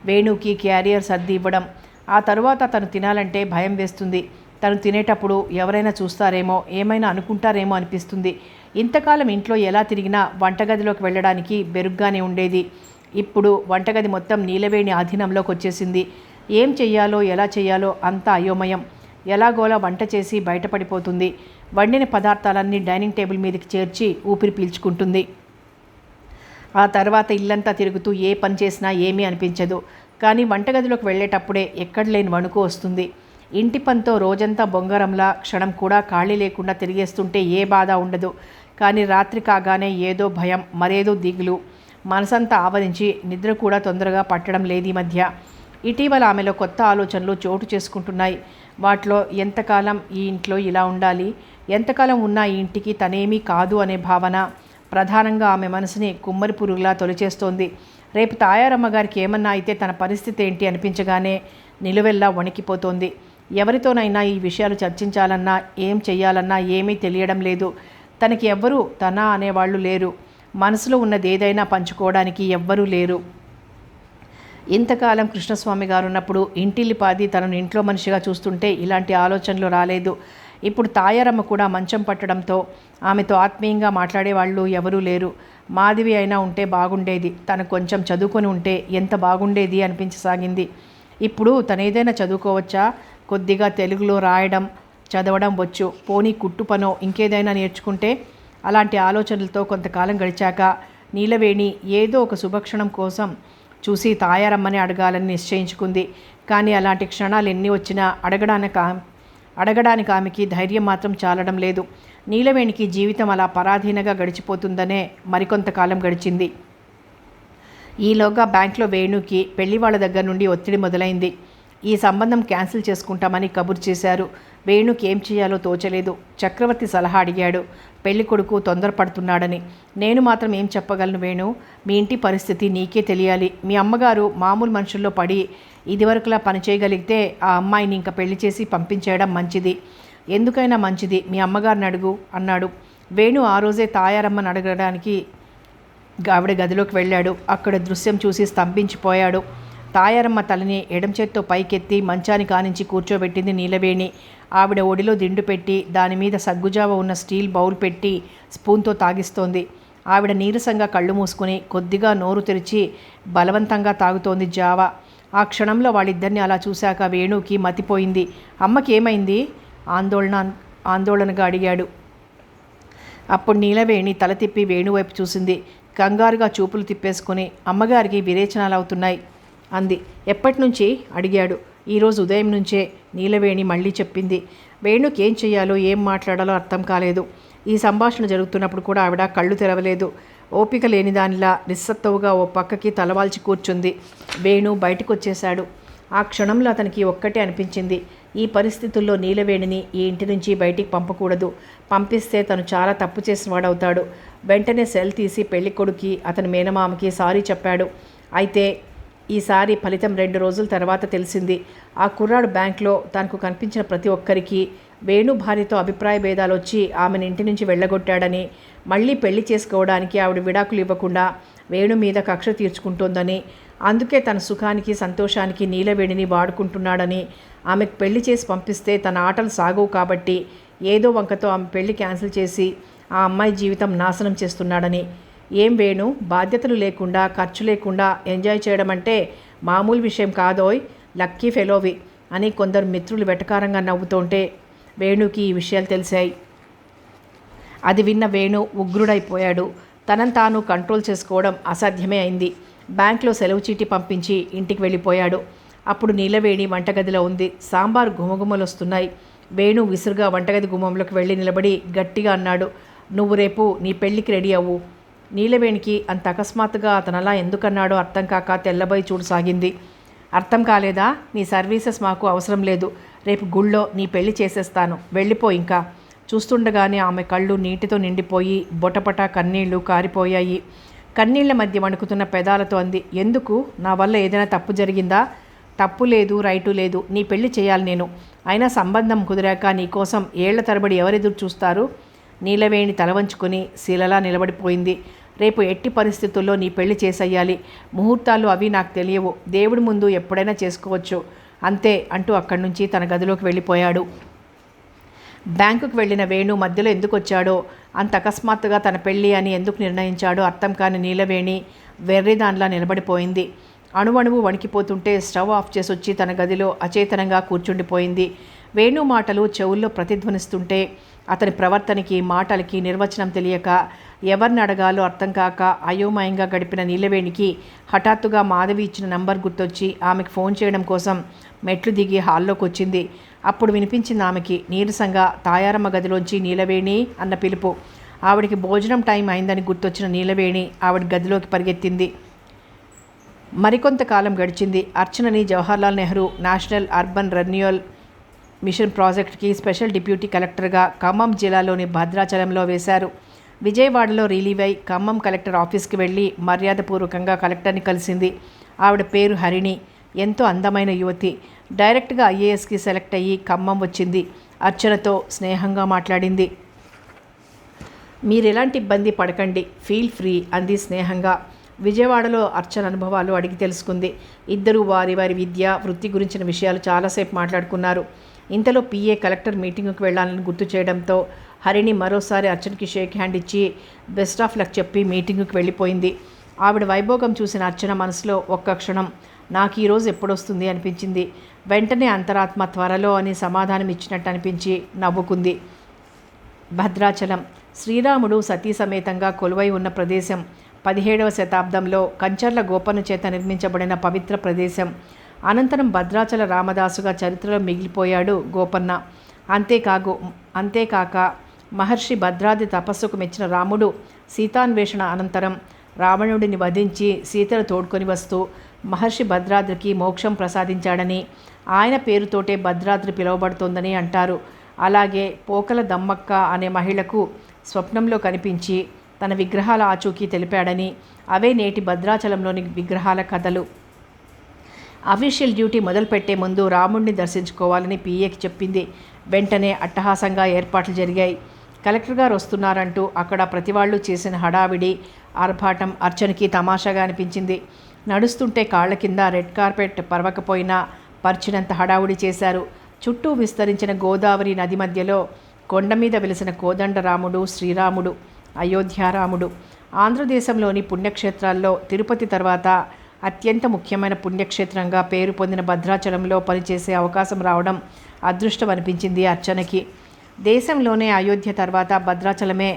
వేణుకి క్యారియర్ సర్ది ఇవ్వడం. ఆ తరువాత తను తినాలంటే భయం వేస్తుంది. తను తినేటప్పుడు ఎవరైనా చూస్తారేమో, ఏమైనా అనుకుంటారేమో అనిపిస్తుంది. ఇంతకాలం ఇంట్లో ఎలా తిరిగినా వంటగదిలోకి వెళ్ళడానికి బెరుగ్గానే ఉండేది. ఇప్పుడు వంటగది మొత్తం నీలవేణి ఆధీనంలోకి వచ్చేసింది. ఏం చెయ్యాలో ఎలా చెయ్యాలో అంతా అయోమయం. ఎలాగోలా వంట చేసి బయటపడిపోతుంది. వండిన పదార్థాలన్నీ డైనింగ్ టేబుల్ మీదకి చేర్చి ఊపిరి పీల్చుకుంటుంది. ఆ తర్వాత ఇల్లంతా తిరుగుతూ ఏ పని చేసినా ఏమీ అనిపించదు. కానీ వంటగదిలోకి వెళ్ళేటప్పుడే ఎక్కడ లేని వణుకు వస్తుంది. ఇంటి పనితో రోజంతా బొంగరంలా క్షణం కూడా ఖాళీ లేకుండా తిరిగేస్తుంటే ఏ బాధ ఉండదు. కానీ రాత్రి కాగానే ఏదో భయం, మరేదో దిగులు మనసంతా ఆవరించి నిద్ర కూడా తొందరగా పట్టడం లేదు ఈ మధ్య. ఇటీవల ఆమెలో కొత్త ఆలోచనలు చోటు చేసుకుంటున్నాయి. వాటిలో ఎంతకాలం ఈ ఇంట్లో ఇలా ఉండాలి, ఎంతకాలం ఉన్న ఈ ఇంటికి తనేమీ కాదు అనే భావన ప్రధానంగా ఆమె మనసుని కుమ్మరి పురుగులా తొలిచేస్తోంది. రేపు తాయారమ్మ గారికి ఏమన్నా అయితే తన పరిస్థితి ఏంటి అనిపించగానే నిలువెల్లా వణికిపోతోంది. ఎవరితోనైనా ఈ విషయాలు చర్చించాలన్నా, ఏం చెయ్యాలన్నా ఏమీ తెలియడం లేదు. తనకి ఎవ్వరూ తన అనేవాళ్ళు లేరు. మనసులో ఉన్నది ఏదైనా పంచుకోవడానికి ఎవ్వరూ లేరు. ఇంతకాలం కృష్ణస్వామి గారు ఉన్నప్పుడు ఇంటిల్లిపాది తనను ఇంట్లో మనిషిగా చూస్తుంటే ఇలాంటి ఆలోచనలు రాలేదు. ఇప్పుడు తాయారమ్మ కూడా మంచం పట్టడంతో ఆమెతో ఆత్మీయంగా మాట్లాడేవాళ్ళు ఎవరూ లేరు. మాధవి అయినా ఉంటే బాగుండేది, తను కొంచెం చదువుకొని ఉంటే ఎంత బాగుండేది అనిపించసాగింది. ఇప్పుడు తనేదైనా చదువుకోవచ్చా? కొద్దిగా తెలుగులో రాయడం చదవడం వచ్చు, పోనీ కుట్టు పనో ఇంకేదైనా నేర్చుకుంటే. అలాంటి ఆలోచనలతో కొంతకాలం గడిచాక నీలవేణి ఏదో ఒక శుభక్షణం కోసం చూసి తాయారమ్మని అడగాలని నిశ్చయించుకుంది. కానీ అలాంటి క్షణాలు ఎన్ని వచ్చినా అడగడానికి ఆమెకి ధైర్యం మాత్రం చాలడం లేదు. నీలవేణికి జీవితం అలా పరాధీనగా గడిచిపోతుందనే మరికొంతకాలం గడిచింది. ఈలోగా బ్యాంక్లో వేణుకి పెళ్లి వాళ్ళ దగ్గర నుండి ఒత్తిడి మొదలైంది. ఈ సంబంధం క్యాన్సిల్ చేసుకుంటామని కబురు చేశారు. వేణుకి ఏం చేయాలో తోచలేదు. చక్రవర్తి సలహా అడిగాడు. పెళ్లి కొడుకు తొందరపడుతున్నాడని. నేను మాత్రం ఏం చెప్పగలను వేణు? మీ ఇంటి పరిస్థితి నీకే తెలియాలి. మీ అమ్మగారు మామూలు మనుషుల్లో పడి ఇదివరకులా పనిచేయగలిగితే ఆ అమ్మాయిని ఇంకా పెళ్లి చేసి పంపించేయడం మంచిది. ఎందుకైనా మంచిది, మీ అమ్మగారిని అడుగు అన్నాడు. వేణు ఆ రోజే తాయారమ్మని అడగడానికి ఆవిడ గదిలోకి వెళ్ళాడు. అక్కడ దృశ్యం చూసి స్తంభించిపోయాడు. తాయారమ్మ తలని ఎడం చేత్తో పైకెత్తి మంచానికి ఆనించి కూర్చోబెట్టింది నీలవేణి. ఆవిడ ఒడిలో దిండు పెట్టి దానిమీద సగ్గుజావ ఉన్న స్టీల్ బౌల్ పెట్టి స్పూన్తో తాగిస్తోంది. ఆవిడ నీరసంగా కళ్ళు మూసుకుని కొద్దిగా నోరు తెరిచి బలవంతంగా తాగుతోంది జావ. ఆ క్షణంలో వాళ్ళిద్దరిని అలా చూశాక వేణుకి మతిపోయింది. అమ్మకి ఏమైంది? ఆందోళనగా అడిగాడు. అప్పుడు నీలవేణి తల తిప్పి వేణువైపు చూసింది. కంగారుగా చూపులు తిప్పేసుకుని అమ్మగారికి విరేచనాలు అవుతున్నాయి అంది. ఎప్పటి నుంచి అడిగాడు. ఈరోజు ఉదయం నుంచే నీలవేణి మళ్ళీ చెప్పింది. వేణుకి ఏం చెయ్యాలో ఏం మాట్లాడాలో అర్థం కాలేదు. ఈ సంభాషణ జరుగుతున్నప్పుడు కూడా ఆవిడ కళ్ళు తెరవలేదు. ఓపిక లేని దానిలా నిస్సత్తువుగా ఓ పక్కకి తలవాల్చి కూర్చుంది. వేణు బయటకు వచ్చేశాడు. ఆ క్షణంలో అతనికి ఒక్కటే అనిపించింది. ఈ పరిస్థితుల్లో నీలవేణిని ఈ ఇంటి నుంచి బయటికి పంపకూడదు. పంపిస్తే తను చాలా తప్పు చేసిన వాడవుతాడు. వెంటనే సెల్ తీసి పెళ్లి కొడుకి అతని మేనమామకి సారీ చెప్పాడు. అయితే ఈసారి ఫలితం 2 రోజుల తర్వాత తెలిసింది. ఆ కుర్రాడు బ్యాంక్లో తనకు కనిపించిన ప్రతి ఒక్కరికి వేణు భార్యతో అభిప్రాయ భేదాలు వచ్చి ఆమెను ఇంటి నుంచి వెళ్ళగొట్టాడని, మళ్ళీ పెళ్లి చేసుకోవడానికి ఆవిడ విడాకులు ఇవ్వకుండా వేణు మీద కక్ష తీర్చుకుంటోందని, అందుకే తన సుఖానికి సంతోషానికి నీలవేణిని వాడుకుంటున్నాడని, ఆమెకు పెళ్లి చేసి పంపిస్తే తన ఆటలు సాగవు కాబట్టి ఏదో వంకతో ఆమె పెళ్లి క్యాన్సిల్ చేసి ఆ అమ్మాయి జీవితం నాశనం చేస్తున్నాడని. ఏం వేణు, బాధ్యతలు లేకుండా ఖర్చు లేకుండా ఎంజాయ్ చేయడం అంటే మామూలు విషయం కాదోయ్, లక్కీ ఫెలోవి అని కొందరు మిత్రులు వెటకారంగా నవ్వుతుంటే వేణుకి ఈ విషయాలు తెలిసాయి. అది విన్న వేణు ఉగ్రుడైపోయాడు. తనను తాను కంట్రోల్ చేసుకోవడం అసాధ్యమే అయింది. బ్యాంక్లో సెలవు చీటీ పంపించి ఇంటికి వెళ్ళిపోయాడు. అప్పుడు నీలవేణి వంటగదిలో ఉంది. సాంబారు గుమగుమలు వస్తున్నాయి. వేణు విసురుగా వంటగది గుమ్మంలోకి వెళ్ళి నిలబడి గట్టిగా అన్నాడు, నువ్వు రేపు నీ పెళ్ళికి రెడీ అవ్వు. నీలవేణికి అంత అకస్మాత్తుగా అతనలా ఎందుకన్నాడో అర్థం కాక తెల్లబోయి చూడసాగింది. అర్థం కాలేదా? నీ సర్వీసెస్ మాకు అవసరం లేదు. రేపు గుళ్ళో నీ పెళ్లి చేసేస్తాను, వెళ్ళిపో ఇంకా. చూస్తుండగానే ఆమె కళ్ళు నీటితో నిండిపోయి బొటపట కన్నీళ్లు కారిపోయాయి. కన్నీళ్ల మధ్య వణుకుతున్న పెదాలతో అంది, ఎందుకు? నా వల్ల ఏదైనా తప్పు జరిగిందా? తప్పు లేదు, రైటు లేదు. నీ పెళ్లి చేయాలి నేను. అయినా సంబంధం కుదిరాక నీకోసం ఏళ్ల తరబడి ఎవరెదురు చూస్తారు? నీలవేణి తల వంచుకొని శిలలా నిలబడిపోయింది. రేపు ఎట్టి పరిస్థితుల్లో నీ పెళ్లి చేసేయాలి. ముహూర్తాలు అవి నాకు తెలియవు. దేవుడి ముందు ఎప్పుడైనా చేసుకోవచ్చు అంతే అంటూ అక్కడి నుంచి తన గదిలోకి వెళ్ళిపోయాడు. బ్యాంకుకు వెళ్ళిన వేణు మధ్యలో ఎందుకు వచ్చాడో, అంత అకస్మాత్తుగా తన పెళ్ళి అని ఎందుకు నిర్ణయించాడో అర్థం కాని నీలవేణి వెర్రిదాన్లా నిలబడిపోయింది. అణువణువు వణికిపోతుంటే స్టవ్ ఆఫ్ చేసి వచ్చి తన గదిలో అచేతనంగా కూర్చుండిపోయింది. వేణు మాటలు చెవుల్లో ప్రతిధ్వనిస్తుంటే అతని ప్రవర్తనకి మాటలకి నిర్వచనం తెలియక ఎవరిని అడగాలో అర్థం కాక అయోమయంగా గడిపిన నీలవేణికి హఠాత్తుగా మాధవి ఇచ్చిన నంబర్ గుర్తొచ్చి ఆమెకు ఫోన్ చేయడం కోసం మెట్లు దిగి హాల్లోకి వచ్చింది. అప్పుడు వినిపించింది ఆమెకి నీరసంగా తాయారమ్మ గదిలోంచి నీలవేణి అన్న పిలుపు. ఆవిడికి భోజనం టైం అయిందని గుర్తొచ్చిన నీలవేణి ఆవిడ గదిలోకి పరిగెత్తింది. మరికొంతకాలం గడిచింది. అర్చనని Jawaharlal Nehru national urban renewal mission ప్రాజెక్ట్కి స్పెషల్ డిప్యూటీ కలెక్టర్గా ఖమ్మం జిల్లాలోని భద్రాచలంలో వేశారు. విజయవాడలో రిలీవ్ అయి ఖమ్మం కలెక్టర్ ఆఫీస్కి వెళ్ళి మర్యాదపూర్వకంగా కలెక్టర్ని కలిసింది. ఆవిడ పేరు హరిణి. ఎంతో అందమైన యువతి. డైరెక్ట్గా ఐఏఎస్కి సెలెక్ట్ అయ్యి ఖమ్మం వచ్చింది. అర్చనతో స్నేహంగా మాట్లాడింది. మీరు ఎలాంటి ఇబ్బంది పడకండి, ఫీల్ ఫ్రీ అంది స్నేహంగా. విజయవాడలో అర్చన అనుభవాలు అడిగి తెలుసుకుంది. ఇద్దరూ వారి వారి విద్య వృత్తి గురించిన విషయాలు చాలాసేపు మాట్లాడుకున్నారు. ఇంతలో పిఏ కలెక్టర్ మీటింగుకు వెళ్ళాలని గుర్తు చేయడంతో హరిణి మరోసారి అర్చనకి షేక్ హ్యాండ్ ఇచ్చి బెస్ట్ ఆఫ్ లక్ చెప్పి మీటింగుకి వెళ్ళిపోయింది. ఆవిడ వైభోగం చూసిన అర్చన మనసులో ఒక్క క్షణం నాకు ఈరోజు ఎప్పుడొస్తుంది అనిపించింది. వెంటనే అంతరాత్మ త్వరలో అని సమాధానం ఇచ్చినట్టు అనిపించి నవ్వుకుంది. భద్రాచలం శ్రీరాముడు సతీ సమేతంగా కొలువై ఉన్న ప్రదేశం. 17వ శతాబ్దంలో కంచర్ల గోపన్న చేత నిర్మించబడిన పవిత్ర ప్రదేశం. అనంతరం భద్రాచల రామదాసుగా చరిత్రలో మిగిలిపోయాడు గోపన్న. అంతేకాక మహర్షి భద్రాది తపస్సుకు మెచ్చిన రాముడు సీతాన్వేషణ అనంతరం రావణుడిని వధించి సీతను తోడ్కొని వస్తూ మహర్షి భద్రాద్రికి మోక్షం ప్రసాదించాడని, ఆయన పేరుతోటే భద్రాద్రి పిలువబడుతోందని అంటారు. అలాగే పోకల దమ్మక్క అనే మహిళకు స్వప్నంలో కనిపించి తన విగ్రహాల ఆచూకీ తెలిపాడని, అవే నేటి భద్రాచలంలోని విగ్రహాల కథలు. అఫీషియల్ డ్యూటీ మొదలుపెట్టే ముందు రాముడిని దర్శించుకోవాలని పిఏకి చెప్పింది. వెంటనే అట్టహాసంగా ఏర్పాట్లు జరిగాయి. కలెక్టర్ గారు వస్తున్నారంటూ అక్కడ ప్రతివాళ్ళు చేసిన హడావిడి ఆర్భాటం అర్చనకి తమాషాగా అనిపించింది. నడుస్తుంటే కాళ్ల కింద రెడ్ కార్పెట్ పరవకపోయినా పరిచినంత హడావుడి చేశారు. చుట్టూ విస్తరించిన గోదావరి నది మధ్యలో కొండ మీద వెలిసిన కోదండరాముడు, శ్రీరాముడు, అయోధ్యారాముడు. ఆంధ్రదేశంలోని పుణ్యక్షేత్రాల్లో తిరుపతి తర్వాత అత్యంత ముఖ్యమైన పుణ్యక్షేత్రంగా పేరు పొందిన భద్రాచలంలో పనిచేసే అవకాశం రావడం అదృష్టం అనిపించింది అర్చనకి. దేశంలోనే అయోధ్య తర్వాత భద్రాచలమే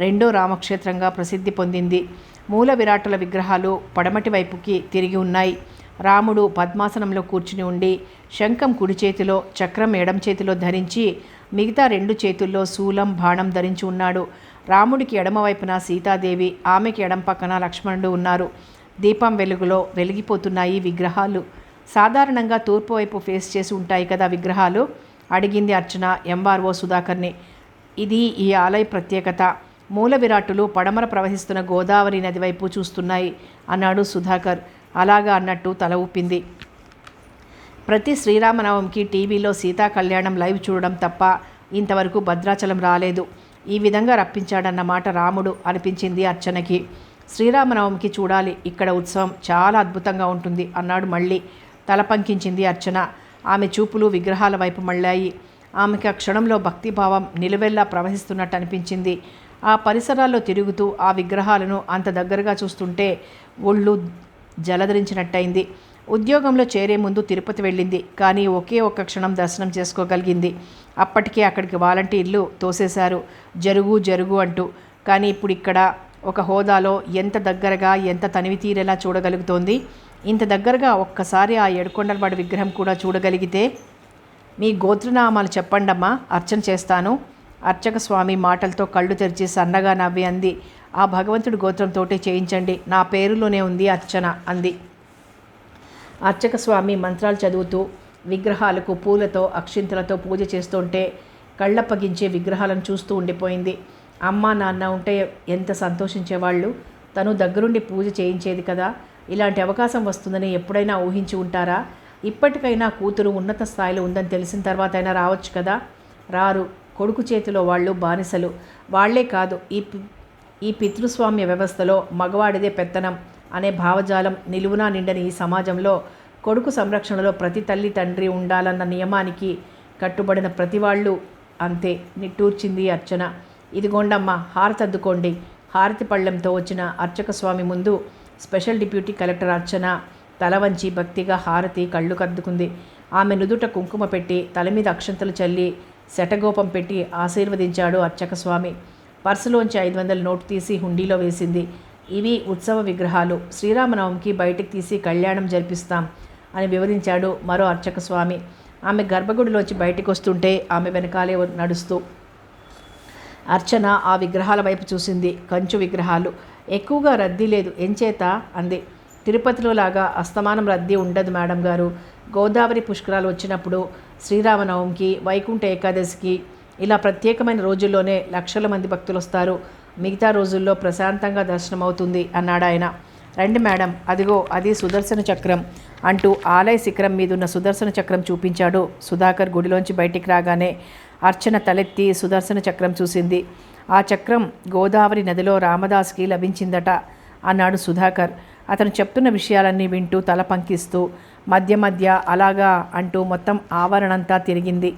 రెండో రామక్షేత్రంగా ప్రసిద్ధి పొందింది. మూల విరాటుల విగ్రహాలు పడమటి వైపుకి తిరిగి ఉన్నాయి. రాముడు పద్మాసనంలో కూర్చుని ఉండి శంఖం కుడి చేతిలో, చక్రం ఎడం చేతిలో ధరించి మిగతా రెండు చేతుల్లో శూలం, బాణం ధరించి ఉన్నాడు. రాముడికి ఎడమవైపున సీతాదేవి, ఆమెకి ఎడం పక్కన లక్ష్మణుడు ఉన్నారు. దీపం వెలుగులో వెలిగిపోతున్నాయి విగ్రహాలు. సాధారణంగా తూర్పు వైపు ఫేస్ చేసి ఉంటాయి కదా విగ్రహాలు, అడిగింది అర్చన ఎంఆర్ఓ సుధాకర్ని. ఇది ఈ ఆలయ ప్రత్యేకత. మూల విరాట్టులు పడమర ప్రవహిస్తున్న గోదావరి నది వైపు చూస్తున్నాయి అన్నాడు సుధాకర్. అలాగా అన్నట్టు తల ఊపింది. ప్రతి శ్రీరామనవమికి టీవీలో సీతా కళ్యాణం లైవ్ చూడడం తప్ప ఇంతవరకు భద్రాచలం రాలేదు. ఈ విధంగా రప్పించాడన్నమాట రాముడు అనిపించింది అర్చనకి. శ్రీరామనవమికి చూడాలి, ఇక్కడ ఉత్సవం చాలా అద్భుతంగా ఉంటుంది అన్నాడు మళ్ళీ. తల పంకించింది అర్చన. ఆమె చూపులు విగ్రహాల వైపు మళ్ళాయి. ఆమెకి ఆ క్షణంలో భక్తిభావం నిలువెల్లా ప్రవహిస్తున్నట్టు అనిపించింది. ఆ పరిసరాల్లో తిరుగుతూ ఆ విగ్రహాలను అంత దగ్గరగా చూస్తుంటే ఒళ్ళు జలధరించినట్టయింది. ఉద్యోగంలో చేరే ముందు తిరుపతి వెళ్ళింది, కానీ ఒకే ఒక్క క్షణం దర్శనం చేసుకోగలిగింది. అప్పటికే అక్కడికి వాలంటీర్లు తోసేశారు, జరుగు జరుగు అంటూ. కానీ ఇప్పుడు ఇక్కడ ఒక హోదాలో ఎంత దగ్గరగా, ఎంత తనివి తీరేలా చూడగలుగుతోంది. ఇంత దగ్గరగా ఒక్కసారి ఆ ఏడుకొండలవాడి విగ్రహం కూడా చూడగలిగితే. మీ గోత్రనామాలు చెప్పండమ్మా, అర్చన చేస్తాను. అర్చక స్వామి మాటలతో కళ్ళు తెరిచి సన్నగా నవ్వి అంది. ఆ భగవంతుడి గోత్రంతోటే చేయించండి, నా పేరులోనే ఉంది అర్చన అంది. అర్చక స్వామి మంత్రాలు చదువుతూ విగ్రహాలకు పూలతో, అక్షింతలతో పూజ చేస్తుంటే కళ్ళప్పగించే విగ్రహాలను చూస్తూ ఉండిపోయింది. అమ్మ నాన్న ఉంటే ఎంత సంతోషించేవాళ్ళు. తను దగ్గరుండి పూజ చేయించేది కదా. ఇలాంటి అవకాశం వస్తుందని ఎప్పుడైనా ఊహించి ఉంటారా? ఇప్పటికైనా కూతురు ఉన్నత స్థాయిలో ఉందని తెలిసిన తర్వాత అయినా రావచ్చు కదా. రారు. కొడుకు చేతిలో వాళ్ళు బానిసలు. వాళ్లే కాదు, ఈ పితృస్వామ్య వ్యవస్థలో మగవాడిదే పెత్తనం అనే భావజాలం నిలువునా నిండని ఈ సమాజంలో కొడుకు సంరక్షణలో ప్రతి తల్లి తండ్రి ఉండాలన్న నియమానికి కట్టుబడిన ప్రతి వాళ్ళు అంతే. నిట్టూర్చింది అర్చన. ఇదిగోండమ్మ, హారతి అద్దుకోండి. హారతి పళ్ళెంతో వచ్చిన అర్చక స్వామి ముందు స్పెషల్ డిప్యూటీ కలెక్టర్ అర్చన తల వంచి భక్తిగా హారతి కళ్ళు కద్దుకుంది. ఆమె నుదుట కుంకుమ పెట్టి తల మీద అక్షంతలు చల్లి శటగోపం పెట్టి ఆశీర్వదించాడు అర్చక స్వామి. పర్సులోంచి 500 నోటు తీసి హుండీలో వేసింది. ఇవి ఉత్సవ విగ్రహాలు, శ్రీరామనవమికి బయటికి తీసి కళ్యాణం జరిపిస్తాం అని వివరించాడు మరో అర్చక స్వామి. ఆమె గర్భగుడిలోంచి బయటికి వస్తుంటే ఆమె వెనకాలే నడుస్తూ అర్చన ఆ విగ్రహాల వైపు చూసింది. కంచు విగ్రహాలు. ఎక్కువగా రద్దీ లేదు, ఎంచేత అంది. తిరుపతిలో లాగా అస్తమానం రద్దీ ఉండదు మేడం గారు. గోదావరి పుష్కరాలు వచ్చినప్పుడు, శ్రీరామనవమికి, వైకుంఠ ఏకాదశికి ఇలా ప్రత్యేకమైన రోజుల్లోనే లక్షల మంది భక్తులు వస్తారు. మిగతా రోజుల్లో ప్రశాంతంగా దర్శనం అవుతుంది అన్నాడు ఆయన. రండి మేడం, అదిగో అది సుదర్శన చక్రం అంటూ ఆలయ శిఖరం మీదున్న సుదర్శన చక్రం చూపించాడు సుధాకర్. గుడిలోంచి బయటికి రాగానే అర్చన తలెత్తి సుదర్శన చక్రం చూసింది. ఆ చక్రం గోదావరి నదిలో రామదాస్కి లభించిందట అన్నాడు సుధాకర్. అతను చెప్తున్న విషయాలన్నీ వింటూ తల పంకిస్తూ మధ్య మధ్య అలాగా అంటూ మొత్తం ఆవరణంతా తిరిగింది.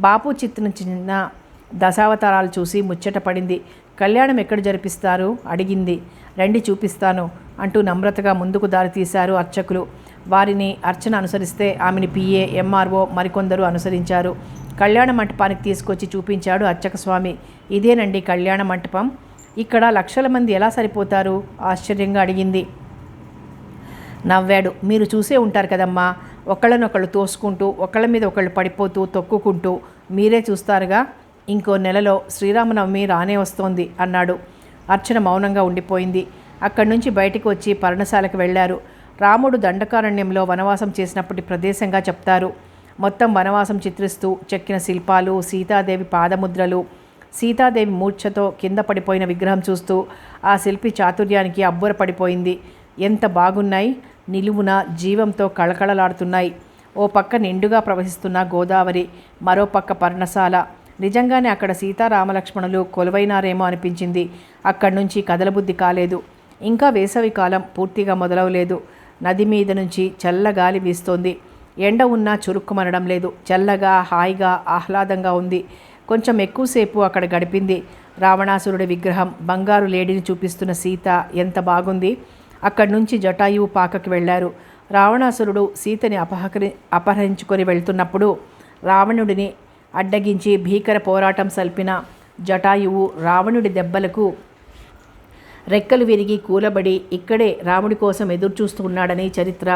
బాపు చిన్న దశావతారాలు చూసి ముచ్చట పడింది. కళ్యాణం ఎక్కడ జరిపిస్తారు అడిగింది. రండి చూపిస్తాను అంటూ నమ్రతగా ముందుకు దారి తీశారు అర్చకులు. వారిని అర్చన అనుసరిస్తే ఆమెని పిఏ, ఎంఆర్ఓ మరికొందరు అనుసరించారు. కళ్యాణ మంటపానికి తీసుకొచ్చి చూపించాడు అర్చక స్వామి. ఇదేనండి కళ్యాణ మంటపం. ఇక్కడ లక్షల మంది ఎలా సరిపోతారు ఆశ్చర్యంగా అడిగింది. నవ్వాడు. మీరు చూసే ఉంటారు కదమ్మా, ఒకళ్ళనొకళ్ళు తోసుకుంటూ, ఒకళ్ళ మీద ఒకళ్ళు పడిపోతూ, తొక్కుకుంటూ మీరే చూస్తారుగా. ఇంకో నెలలో శ్రీరామనవమి రానే వస్తోంది అన్నాడు. అర్చన మౌనంగా ఉండిపోయింది. అక్కడి నుంచి బయటికి వచ్చి పర్ణశాలకు వెళ్ళారు. రాముడు దండకారణ్యంలో వనవాసం చేసినప్పటి ప్రదేశంగా చెప్తారు. మొత్తం వనవాసం చిత్రిస్తూ చెక్కిన శిల్పాలు, సీతాదేవి పాదముద్రలు, సీతాదేవి మూర్ఛతో కింద పడిపోయిన విగ్రహం చూస్తూ ఆ శిల్పి చాతుర్యానికి అబ్బురపడిపోయింది. ఎంత బాగున్నాయి, నిలువున జీవంతో కళకళలాడుతున్నాయి. ఓ పక్క నిండుగా ప్రవహిస్తున్న గోదావరి, మరో పక్క పర్ణశాల. నిజంగానే అక్కడ సీతారామలక్ష్మణులు కొలువైనారేమో అనిపించింది. అక్కడి నుంచి కదలబుద్ధి కాలేదు. ఇంకా వేసవికాలం పూర్తిగా మొదలవలేదు. నది మీద నుంచి చల్లగాలి వీస్తోంది. ఎండ ఉన్నా చురుక్కుమనడం లేదు. చల్లగా, హాయిగా, ఆహ్లాదంగా ఉంది. కొంచెం ఎక్కువసేపు అక్కడ గడిపింది. రావణాసురుడి విగ్రహం, బంగారు లేడిని చూపిస్తున్న సీత ఎంత బాగుంది. అక్కడి నుంచి జటాయువు పాకకి వెళ్ళారు. రావణాసురుడు సీతని అపహరించుకొని వెళ్తున్నప్పుడు రావణుడిని అడ్డగించి భీకర పోరాటం సల్పిన జటాయువు రావణుడి దెబ్బలకు రెక్కలు విరిగి కూలబడి ఇక్కడే రాముడి కోసం ఎదురుచూస్తూ ఉన్నాడని చరిత్ర.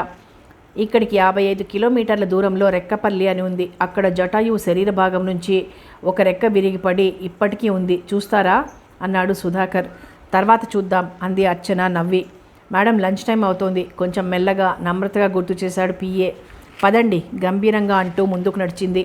ఇక్కడికి 55 కిలోమీటర్ల దూరంలో రెక్కపల్లి అని ఉంది. అక్కడ జటాయువు శరీర భాగం నుంచి ఒక రెక్క విరిగిపడి ఇప్పటికీ ఉంది. చూస్తారా అన్నాడు సుధాకర్. తర్వాత చూద్దాం అంది అర్చన నవ్వి. మేడం, లంచ్ టైం అవుతోంది. కొంచెం మెల్లగా నమ్రతగా గుర్తు చేశాడు పిఏ. పదండి గంభీరంగా అంటూ ముందుకు నడిచింది.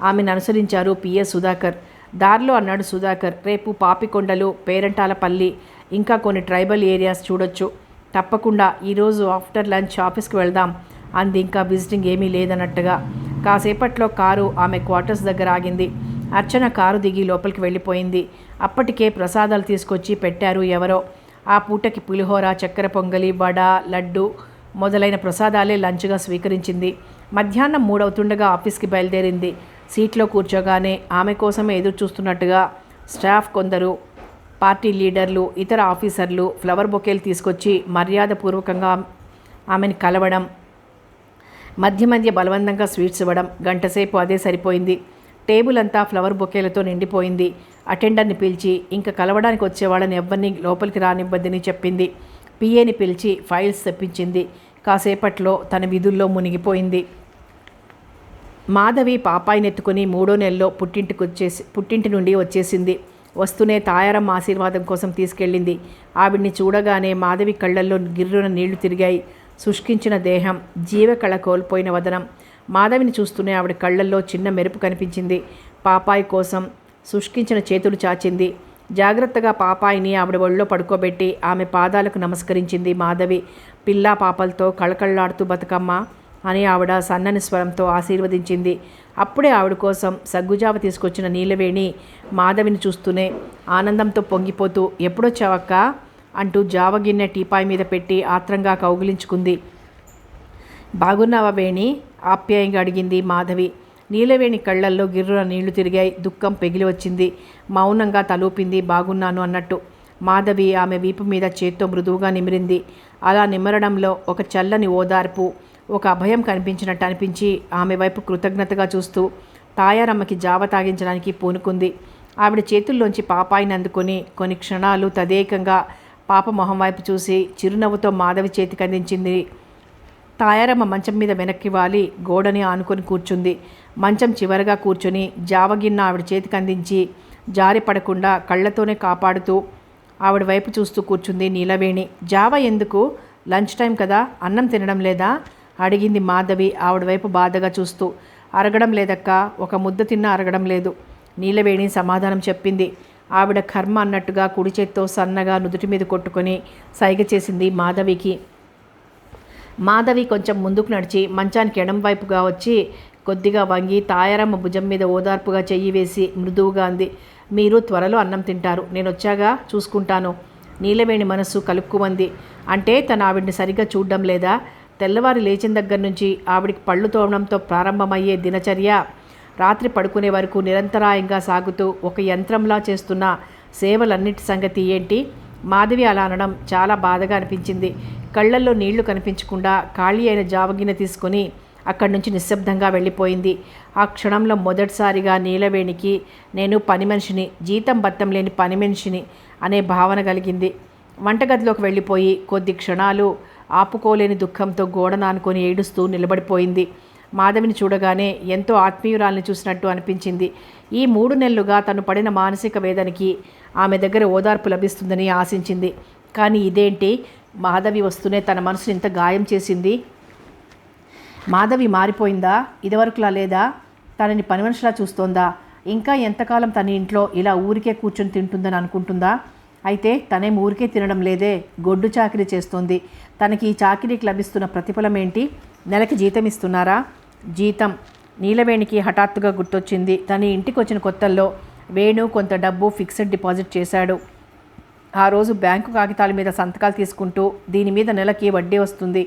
ఆమెను అనుసరించారు పిఏ సుధాకర్. దారిలో అన్నాడు సుధాకర్, రేపు పాపికొండలు, పేరంటాలపల్లి, ఇంకా కొన్ని ట్రైబల్ ఏరియాస్ చూడొచ్చు. తప్పకుండా ఈరోజు ఆఫ్టర్ లంచ్ ఆఫీస్కి వెళ్దాం అంది. ఇంకా విజిటింగ్ ఏమీ లేదన్నట్టుగా. కాసేపట్లో కారు ఆమె క్వార్టర్స్ దగ్గర ఆగింది. అర్చన కారు దిగి లోపలికి వెళ్ళిపోయింది. అప్పటికే ప్రసాదాలు తీసుకొచ్చి పెట్టారు ఎవరో. ఆ పూటకి పులిహోర, చక్కెర పొంగలి, వడ, లడ్డు మొదలైన ప్రసాదాలే లంచ్గా స్వీకరించింది. మధ్యాహ్నం 3 అవుతుండగా ఆఫీస్కి బయలుదేరింది. సీట్లో కూర్చోగానే ఆమె కోసమే ఎదురు చూస్తున్నట్టుగా స్టాఫ్ కొందరు, పార్టీ లీడర్లు, ఇతర ఆఫీసర్లు ఫ్లవర్ బొకేలు తీసుకొచ్చి మర్యాదపూర్వకంగా ఆమెను కలవడం, మధ్య మధ్య బలవంతంగా స్వీట్స్ ఇవ్వడం. గంటసేపు అదే సరిపోయింది. టేబుల్ అంతా ఫ్లవర్ బొకేలతో నిండిపోయింది. అటెండర్ని పిలిచి ఇంకా కలవడానికి వచ్చేవాళ్ళని ఎవ్వరిని లోపలికి రానివ్వద్దని చెప్పింది. పిఏని పిలిచి ఫైల్స్ తెప్పించింది. కాసేపట్లో తన విధుల్లో మునిగిపోయింది. మాధవి పాపాయిని ఎత్తుకుని 3వ నెలలో పుట్టింటి నుండి వచ్చేసింది. వస్తూనే తాయారమ్మ ఆశీర్వాదం కోసం తీసుకెళ్ళింది. ఆవిడ్ని చూడగానే మాధవి కళ్ళల్లో గిర్రున నీళ్లు తిరిగాయి. శుష్కించిన దేహం, జీవకళ కోల్పోయిన వదనం. మాధవిని చూస్తూనే ఆవిడ కళ్ళల్లో చిన్న మెరుపు కనిపించింది. పాపాయి కోసం శుష్కించిన చేతులు చాచింది. జాగ్రత్తగా పాపాయిని ఆవిడ ఒళ్ళో పడుకోబెట్టి ఆమె పాదాలకు నమస్కరించింది మాధవి. పిల్లా పాపలతో కళకళలాడుతూ బతుకమ్మ అని ఆవిడ సన్నని స్వరంతో ఆశీర్వదించింది. అప్పుడే ఆవిడ కోసం సగ్గుజావ తీసుకొచ్చిన నీలవేణి మాధవిని చూస్తూనే ఆనందంతో పొంగిపోతూ, ఎప్పుడొచ్చావక్క అంటూ జావ గిన్నె టీపాయ్ మీద పెట్టి ఆత్రంగా కౌగిలించుకుంది. బాగున్నావా వేణి ఆప్యాయంగా అడిగింది మాధవి. నీలవేణి కళ్ళల్లో గిర్రున నీళ్లు తిరిగాయి. దుఃఖం పెగిలి వచ్చింది. మౌనంగా తలూపింది బాగున్నాను అన్నట్టు. మాధవి ఆమె వీపు మీద చేత్తో మృదువుగా నిమిరింది. అలా నిమ్మరడంలో ఒక చల్లని ఓదార్పు, ఒక అభయం కనిపించినట్టు అనిపించి ఆమె వైపు కృతజ్ఞతగా చూస్తూ తాయారమ్మకి జావ తాగించడానికి పూనుకుంది. ఆవిడ చేతుల్లోంచి పాపాయిని అందుకొని కొన్ని క్షణాలు తదేకంగా పాప మొహం వైపు చూసి చిరునవ్వుతో మాధవి చేతికి అందించింది. తాయారమ్మ మంచం మీద వెనక్కి వాలి గోడని ఆనుకొని కూర్చుంది. మంచం చివరగా కూర్చొని జావగిన్న ఆవిడ చేతికి అందించి జారి పడకుండా కళ్ళతోనే కాపాడుతూ ఆవిడ వైపు చూస్తూ కూర్చుంది నీలవేణి. జావ ఎందుకు? లంచ్ టైం కదా, అన్నం తినడం లేదా అడిగింది మాధవి ఆవిడ వైపు బాధగా చూస్తూ. అరగడం లేదక్క, ఒక ముద్ద తిన్నా అరగడం లేదు నీలవేణి సమాధానం చెప్పింది. ఆవిడ కర్మ అన్నట్టుగా కుడి చేత్తో సన్నగా నుదుటి మీద కొట్టుకొని సైగ చేసింది మాధవికి. మాధవి కొంచెం ముందుకు నడిచి మంచానికి ఎడం వైపుగా వచ్చి కొద్దిగా వంగి తాయారమ్మ భుజం మీద ఓదార్పుగా చెయ్యి వేసి మృదువుగా అంది. మీరు త్వరలో అన్నం తింటారు, నేను వచ్చాగా చూసుకుంటాను. నీలవేణి మనస్సు కలుక్కుమంది. అంటే తను ఆవిడ్ని సరిగ్గా చూడడం లేదా? తెల్లవారి లేచిన దగ్గర నుంచి ఆవిడికి పళ్ళు తోమడంతో ప్రారంభమయ్యే దినచర్య రాత్రి పడుకునే వరకు నిరంతరాయంగా సాగుతూ ఒక యంత్రంలా చేస్తున్న సేవలన్నిటి సంగతి ఏంటి? మాధవి అలా అనడం చాలా బాధగా అనిపించింది. కళ్ళల్లో నీళ్లు కనిపించకుండా ఖాళీ అయిన జావగిన్నె తీసుకొని అక్కడి నుంచి నిశ్శబ్దంగా వెళ్ళిపోయింది. ఆ క్షణంలో మొదటిసారిగా నీలవేణికి నేను పని మనిషిని, జీతం బత్తం లేని పని మనిషిని అనే భావన కలిగింది. వంటగదిలోకి వెళ్ళిపోయి కొద్ది క్షణాలు ఆపుకోలేని దుఃఖంతో గోడను ఆనుకొని ఏడుస్తూ నిలబడిపోయింది. మాధవిని చూడగానే ఎంతో ఆత్మీయురాల్ని చూసినట్టు అనిపించింది. ఈ 3 నెలలుగా తను పడిన మానసిక వేదనకి ఆమె దగ్గర ఓదార్పు లభిస్తుందని ఆశించింది. కానీ ఇదేంటి, మాధవి వస్తూనే తన మనసుని ఇంత గాయం చేసింది. మాధవి మారిపోయిందా? ఇదివరకులా లేదా? తనని పని మనిషిలా చూస్తోందా? ఇంకా ఎంతకాలం తన ఇంట్లో ఇలా ఊరికే కూర్చొని తింటుందని అనుకుంటుందా? అయితే తనేం ఊరికే తినడం లేదే, గొడ్డు చాకిరీ చేస్తోంది. తనకి ఈ చాకిరీకి లభిస్తున్న ప్రతిఫలం ఏంటి? నెలకి జీతం ఇస్తున్నారా? జీతం. నీలవేణికి హఠాత్తుగా గుర్తొచ్చింది. తన ఇంటికి వచ్చిన కొత్తల్లో వేణు కొంత డబ్బు ఫిక్స్డ్ డిపాజిట్ చేశాడు. ఆ రోజు బ్యాంకు కాగితాల మీద సంతకాలు తీసుకుంటూ, దీని మీద నెలకి వడ్డీ వస్తుంది,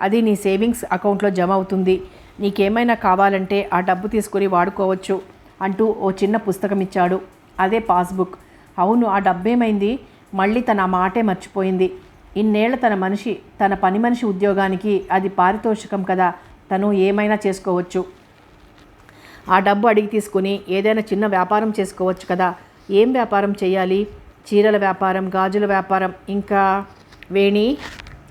అది నీ సేవింగ్స్ అకౌంట్లో జమ అవుతుంది, నీకేమైనా కావాలంటే ఆ డబ్బు తీసుకుని వాడుకోవచ్చు అంటూ ఓ చిన్న పుస్తకం ఇచ్చాడు. అదే పాస్బుక్. అవును, ఆ డబ్బేమైంది? మళ్ళీ తన ఆ మాటే మర్చిపోయింది. ఇన్నేళ్ల తన పని మనిషి ఉద్యోగానికి అది పారితోషికం కదా, తను ఏమైనా చేసుకోవచ్చు. ఆ డబ్బు అడిగి తీసుకుని ఏదైనా చిన్న వ్యాపారం చేసుకోవచ్చు కదా. ఏం వ్యాపారం చేయాలి? చీరల వ్యాపారం, గాజుల వ్యాపారం. ఇంకా వేణి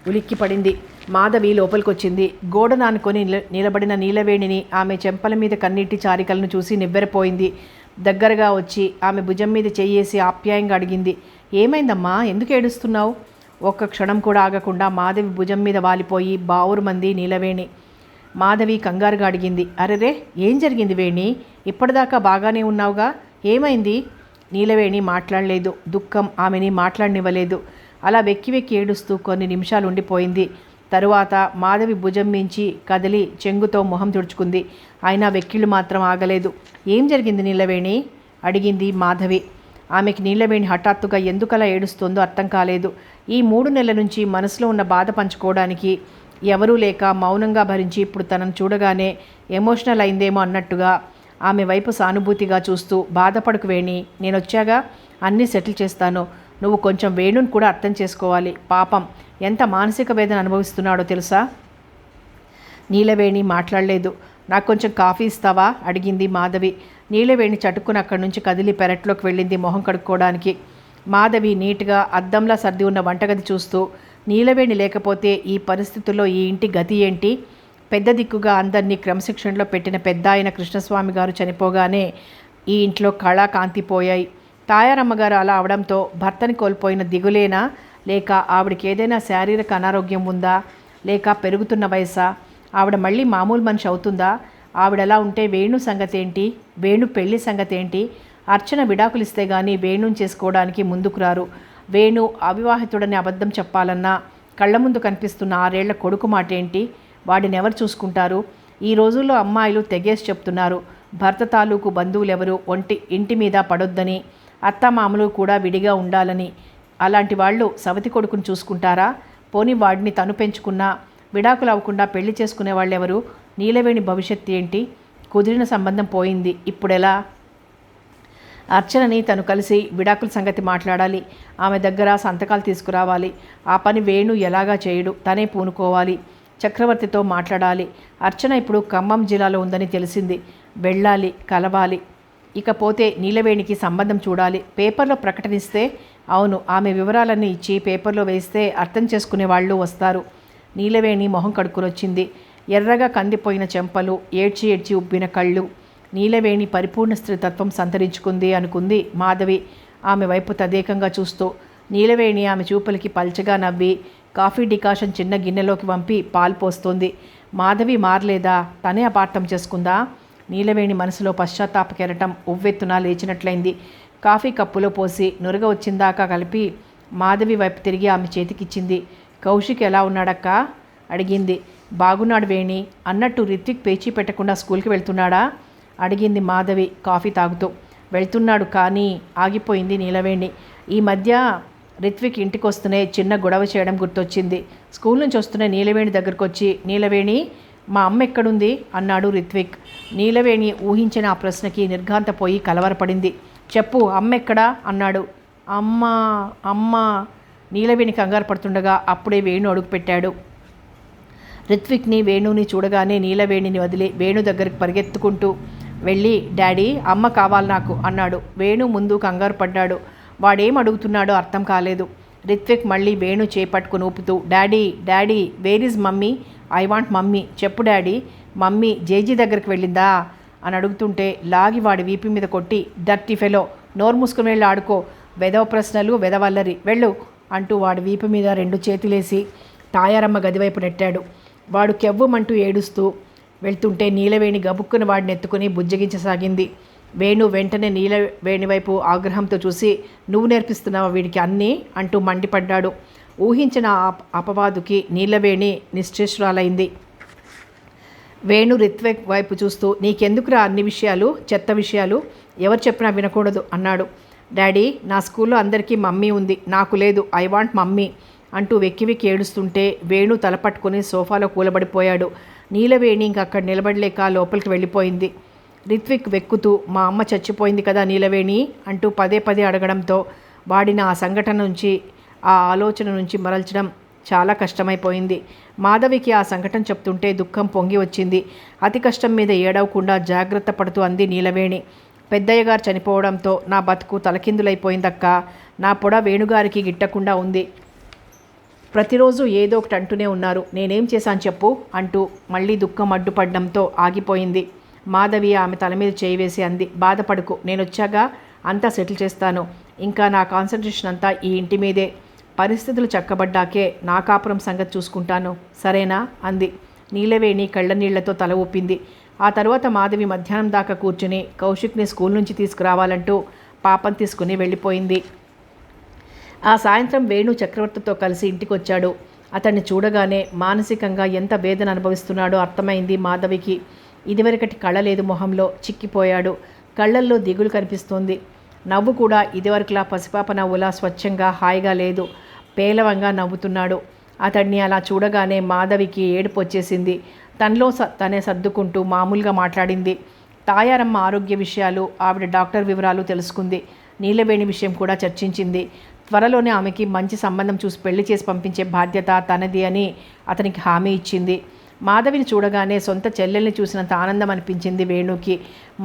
ఉలిక్కి పడింది. మాధవి లోపలికొచ్చింది. గోడను ఆనుకొని నిలబడిన నీలవేణిని, ఆమె చెంపల మీద కన్నీటి చారికలను చూసి నివ్వెరపోయింది. దగ్గరగా వచ్చి ఆమె భుజం మీద చెయ్యేసి ఆప్యాయంగా అడిగింది, ఏమైందమ్మా, ఎందుకు ఏడుస్తున్నావు? ఒక్క క్షణం కూడా ఆగకుండా మాధవి భుజం మీద వాలిపోయి బావురుమంది నీలవేణి. మాధవి కంగారుగా అడిగింది, అరెరే, ఏం జరిగింది వేణి? ఇప్పటిదాకా బాగానే ఉన్నావుగా, ఏమైంది? నీలవేణి మాట్లాడలేదు. దుఃఖం ఆమెని మాట్లాడనివ్వలేదు. అలా వెక్కి వెక్కి ఏడుస్తూ కొన్ని నిమిషాలు ఉండిపోయింది. తరువాత మాధవి భుజం మించి కదిలి చెంగుతో మొహం తుడుచుకుంది. అయినా వెక్కిళ్ళు మాత్రం ఆగలేదు. ఏం జరిగింది నీలవేణి? అడిగింది మాధవి. ఆమెకి నీలవేణి హఠాత్తుగా ఎందుకలా ఏడుస్తోందో అర్థం కాలేదు. ఈ 3 నెలల నుంచి మనసులో ఉన్న బాధ పంచుకోవడానికి ఎవరూ లేక మౌనంగా భరించి ఇప్పుడు తనను చూడగానే ఎమోషనల్ అయిందేమో అన్నట్టుగా ఆమె వైపు సానుభూతిగా చూస్తూ, బాధపడకు వేణి, నేనొచ్చాగా, అన్నీ సెటిల్ చేస్తాను. నువ్వు కొంచెం వేణుని కూడా అర్థం చేసుకోవాలి. పాపం ఎంత మానసిక వేదన అనుభవిస్తున్నాడో తెలుసా? నీలవేణి మాట్లాడలేదు. నాకు కొంచెం కాఫీ ఇస్తావా? అడిగింది మాధవి. నీలవేణి చటుక్కున అక్కడి నుంచి కదిలి పెరట్లోకి వెళ్ళింది మొహం కడుక్కోవడానికి. మాధవి నీట్గా అద్దంలా సర్ది ఉన్న వంటగది చూస్తూ, నీలవేణి లేకపోతే ఈ పరిస్థితుల్లో ఈ ఇంటి గతి ఏంటి? పెద్ద దిక్కుగా అందరినీ క్రమశిక్షణలో పెట్టిన పెద్ద ఆయన కృష్ణస్వామి గారు చనిపోగానే ఈ ఇంట్లో కళా కాంతిపోయాయి. తాయారమ్మగారు అలా అవడంతో భర్తని కోల్పోయిన దిగులేనా, లేక ఆవిడకి ఏదైనా శారీరక అనారోగ్యం ఉందా, లేక పెరుగుతున్న వయసా? ఆవిడ మళ్ళీ మామూలు మనిషి అవుతుందా? ఆవిడలా ఉంటే వేణు సంగతి ఏంటి? వేణు పెళ్లి సంగతి ఏంటి? అర్చన విడాకులు ఇస్తే గానీ వేణుని చేసుకోవడానికి ముందుకు రారు. వేణు అవివాహితుడని అబద్ధం చెప్పాలన్నా కళ్ళ ముందు కనిపిస్తున్న 6 ఏళ్ల కొడుకు మాట ఏంటి? వాడిని ఎవరు చూసుకుంటారు? ఈ రోజుల్లో అమ్మాయిలు తెగేసి చెప్తున్నారు, భర్త తాలూకు బంధువులెవరు ఇంటి మీద పడొద్దని, అత్తమామలు కూడా విడిగా ఉండాలని. అలాంటి వాళ్ళు సవతి కొడుకుని చూసుకుంటారా? పోనీ వాడిని తను పెంచుకున్నా విడాకులు అవ్వకుండా పెళ్లి చేసుకునే వాళ్ళెవరు? నీలవేణి భవిష్యత్తు ఏంటి? కుదిరిన సంబంధం పోయింది, ఇప్పుడెలా? అర్చనని తను కలిసి విడాకుల సంగతి మాట్లాడాలి. ఆమె దగ్గర సంతకాలు తీసుకురావాలి. ఆ పని వేణు ఎలాగా చేయడు, తనే పూనుకోవాలి. చక్రవర్తితో మాట్లాడాలి. అర్చన ఇప్పుడు ఖమ్మం జిల్లాలో ఉందని తెలిసింది. వెళ్ళాలి, కలవాలి. ఇకపోతే నీలవేణికి సంబంధం చూడాలి. పేపర్లో ప్రకటనిస్తే, అవును, ఆమె వివరాలన్నీ ఇచ్చి పేపర్లో వేస్తే అర్థం చేసుకునే వాళ్ళు వస్తారు. నీలవేణి మొహం కడుక్కునొచ్చింది. ఎర్రగా కందిపోయిన చెంపలు, ఏడ్చి ఏడ్చి ఉబ్బిన కళ్ళు. నీలవేణి పరిపూర్ణ స్త్రీతత్వం సంతరించుకుంది అనుకుంది మాధవి ఆమె వైపు తదేకంగా చూస్తూ. నీలవేణి ఆమె చూపులకి పల్చగా నవ్వి కాఫీ డికాషన్ చిన్న గిన్నెలోకి వంపి పాలు పోస్తోంది. మాధవి మారలేదా? తనే అపార్థం చేసుకుందా? నీలవేణి మనసులో పశ్చాత్తాప కెరటం ఉవ్వెత్తున లేచినట్లయింది. కాఫీ కప్పులో పోసి నురగ వచ్చిందాకా కలిపి మాధవి వైపు తిరిగి ఆమె చేతికిచ్చింది. కౌశిక్ ఎలా ఉన్నాడక్కా? అడిగింది. బాగున్నాడు వేణి. అన్నట్టు రిత్విక్ పేచీ పెట్టకుండా స్కూల్కి వెళ్తున్నాడా? అడిగింది మాధవి కాఫీ తాగుతూ. వెళ్తున్నాడు, కానీ ఆగిపోయింది నీలవేణి. ఈ మధ్య రిత్విక్ ఇంటికి వస్తూనే చిన్న గొడవ చేయడం గుర్తొచ్చింది. స్కూల్ నుంచి వస్తూనే నీలవేణి దగ్గరకు వచ్చి, నీలవేణి, మా అమ్మ ఎక్కడుంది అన్నాడు రిత్విక్. నీలవేణి ఊహించిన ఆ ప్రశ్నకి నిర్ఘాంతపోయి కలవరపడింది. చెప్పు, అమ్మ ఎక్కడా అన్నాడు. అమ్మా అమ్మా నీలవేణి కంగారు పడుతుండగా అప్పుడే వేణు అడుగుపెట్టాడు. రిత్విక్ని వేణుని చూడగానే నీలవేణిని వదిలి వేణు దగ్గరికి పరిగెత్తుకుంటూ వెళ్ళి, డాడీ, అమ్మ కావాలి నాకు అన్నాడు. వేణు ముందు కంగారు పడ్డాడు. వాడేం అడుగుతున్నాడో అర్థం కాలేదు. రిత్విక్ మళ్ళీ వేణు చేపట్టుకుని ఊపుతూ, daddy daddy, where is mummy? I want mummy. చెప్పు డాడీ, మమ్మీ జేజీ దగ్గరికి వెళ్ళిందా అని అడుగుతుంటే లాగి వాడి వీపి మీద కొట్టి, డర్టీ ఫెలో, నోరు మూసుకుని వెళ్ళి ఆడుకో, వెధవ ప్రశ్నలు వెధవల్లరి, వెళ్ళు అంటూ వాడి వీపు మీద 2 చేతులేసి తాయారమ్మ గదివైపు నెట్టాడు. వాడు కెవ్వుమంటూ ఏడుస్తూ వెళ్తుంటే నీలవేణి గబుక్కున వాడిని ఎత్తుకుని బుజ్జగించసాగింది. వేణు వెంటనే నీలవేణి వైపు ఆగ్రహంతో చూసి, నువ్వు నేర్పిస్తున్నావా వీడికి అన్నీ అంటూ మండిపడ్డాడు. ఊహించిన అపవాదుకి నీలవేణి నిశ్చేష్రాలైంది. వేణు రిత్విక్ వైపు చూస్తూ, నీకెందుకురా అన్ని విషయాలు, చెత్త విషయాలు, ఎవరు చెప్పినా వినకూడదు అన్నాడు. డాడీ, నా స్కూల్లో అందరికీ మమ్మీ ఉంది, నాకు లేదు, ఐ వాంట్ మమ్మీ అంటూ వెక్కి వెక్కి ఏడుస్తుంటే వేణు తలపట్టుకుని సోఫాలో కూలబడిపోయాడు. నీలవేణి ఇంకక్కడ నిలబడలేక లోపలికి వెళ్ళిపోయింది. రిత్విక్ వెక్కుతూ, మా అమ్మ చచ్చిపోయింది కదా నీలవేణి అంటూ పదే పదే అడగడంతో వాడిన ఆ సంఘటన నుంచి, ఆ ఆలోచన నుంచి మరల్చడం చాలా కష్టమైపోయింది. మాధవికి ఆ సంఘటన చెప్తుంటే దుఃఖం పొంగి వచ్చింది. అతి కష్టం మీద ఏడవకుండా జాగ్రత్త పడుతూ అంది నీలవేణి. పెద్దయ్య గారు చనిపోవడంతో నా బతుకు తలకిందులైపోయిందక్క. నా పొడ వేణుగారికి గిట్టకుండా ఉంది. ప్రతిరోజు ఏదో ఒకటి అంటూనే ఉన్నారు. నేనేం చేశాను చెప్పు అంటూ మళ్ళీ దుఃఖం అడ్డుపడడంతో ఆగిపోయింది. మాధవి ఆమె తల మీద చేయి వేసి అంది, బాధపడుకు, నేనొచ్చాక అంతా సెటిల్ చేస్తాను. ఇంకా నా కాన్సన్ట్రేషన్ అంతా ఈ ఇంటి మీదే. పరిస్థితులు చక్కబడ్డాకే నా కాపురం సంగతి చూసుకుంటాను, సరేనా అంది. నీలవేణి కళ్ళ నీళ్లతో తల ఊపింది. ఆ తర్వాత మాధవి మధ్యాహ్నం దాకా కూర్చుని కౌశిక్ని స్కూల్ నుంచి తీసుకురావాలంటూ పాపం తీసుకుని వెళ్ళిపోయింది. ఆ సాయంత్రం వేణు చక్రవర్తితో కలిసి ఇంటికి వచ్చాడు. అతన్ని చూడగానే మానసికంగా ఎంత వేదన అనుభవిస్తున్నాడో అర్థమైంది మాధవికి. ఇదివరకటి కళ లేదు మొహంలో, చిక్కిపోయాడు. కళ్ళల్లో దిగులు కనిపిస్తోంది. నవ్వు కూడా ఇదివరకులా పసిపాప నవ్వులా స్వచ్ఛంగా హాయిగా లేదు. పేలవంగా నవ్వుతున్నాడు. అతన్ని అలా చూడగానే మాధవికి ఏడుపు వచ్చేసింది. తనలో తనే సర్దుకుంటూ మామూలుగా మాట్లాడింది. తాయారమ్మ ఆరోగ్య విషయాలు, ఆవిడ డాక్టర్ వివరాలు తెలుసుకుంది. నీలవేణి విషయం కూడా చర్చించింది. త్వరలోనే ఆమెకి మంచి సంబంధం చూసి పెళ్లి చేసి పంపించే బాధ్యత తనది అని అతనికి హామీ ఇచ్చింది. మాధవిని చూడగానే సొంత చెల్లెల్ని చూసినంత ఆనందం అనిపించింది వేణుకి.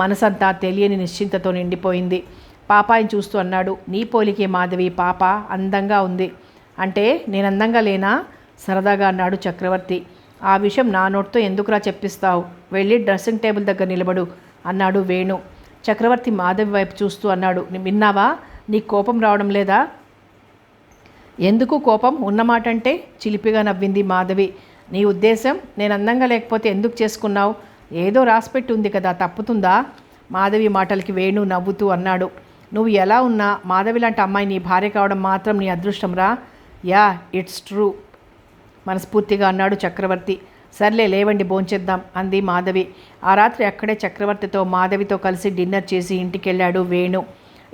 మనసంతా తెలియని నిశ్చింతతో నిండిపోయింది. పాపాయిని చూస్తూ అన్నాడు, నీ పోలికే మాధవి, పాప అందంగా ఉంది. అంటే నేను అందంగా లేనా సరదాగా అన్నాడు చక్రవర్తి. ఆ విషయం నా నోట్తో ఎందుకురా చెప్పిస్తావు, వెళ్ళి డ్రెస్సింగ్ టేబుల్ దగ్గర నిలబడు అన్నాడు వేణు. చక్రవర్తి మాధవి వైపు చూస్తూ అన్నాడు, విన్నావా, నీకు కోపం రావడం లేదా? ఎందుకు కోపం, ఉన్నమాట అంటే చిలిపిగా నవ్వింది మాధవి. నీ ఉద్దేశం నేను అందంగా లేకపోతే ఎందుకు చేసుకున్నావు? ఏదో రాసిపెట్టి ఉంది కదా, తప్పుతుందా? మాధవి మాటలకి వేణు నవ్వుతూ అన్నాడు, నువ్వు ఎలా ఉన్నా మాధవి లాంటి అమ్మాయి నీ భార్య కావడం మాత్రం నీ అదృష్టం రా. యా, ఇట్స్ ట్రూ మనస్ఫూర్తిగా అన్నాడు చక్రవర్తి. సర్లే లేవండి, భోంచేద్దాం అంది మాధవి. ఆ రాత్రి అక్కడే చక్రవర్తితో మాధవితో కలిసి డిన్నర్ చేసి ఇంటికెళ్ళాడు వేణు.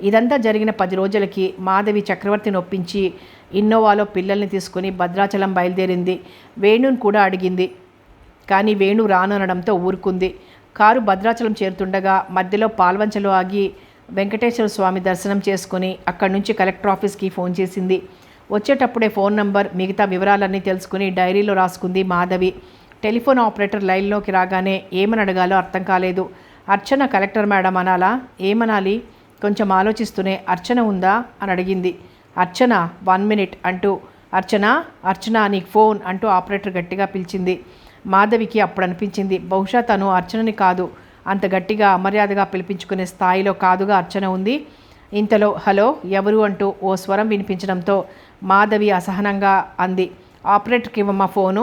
ఇదంతా జరిగిన 10 రోజులకి మాధవి చక్రవర్తిని ఒప్పించి ఇన్నోవాలో పిల్లల్ని తీసుకుని భద్రాచలం బయలుదేరింది. వేణుని కూడా అడిగింది, కానీ వేణు రాననడంతో ఊరుకుంది. కారు భద్రాచలం చేరుతుండగా మధ్యలో పాల్వంచలో ఆగి వెంకటేశ్వర స్వామి దర్శనం చేసుకుని అక్కడి నుంచి కలెక్టర్ ఆఫీస్కి ఫోన్ చేసింది. వచ్చేటప్పుడే ఫోన్ నంబర్, మిగతా వివరాలన్నీ తెలుసుకుని డైరీలో రాసుకుంది మాధవి. టెలిఫోన్ ఆపరేటర్ లైన్లోకి రాగానే ఏమని అడగాలో అర్థం కాలేదు. అర్చన కలెక్టర్ మేడం అనాలా, ఏమనాలి? కొంచెం ఆలోచిస్తూనే అర్చన ఉందా అని అడిగింది. అర్చన, 1 minute అంటూ, అర్చన అర్చన నీకు ఫోన్ అంటూ ఆపరేటర్ గట్టిగా పిలిచింది. మాధవికి అప్పుడు అనిపించింది, బహుశా తను అర్చనని కాదు, అంత గట్టిగా అమర్యాదగా పిలిపించుకునే స్థాయిలో కాదుగా అర్చన ఉంది. ఇంతలో హలో ఎవరు అంటూ ఓ స్వరం వినిపించడంతో మాధవి అసహనంగా అంది, ఆపరేటర్కి ఇవ్వమ్మా ఫోను.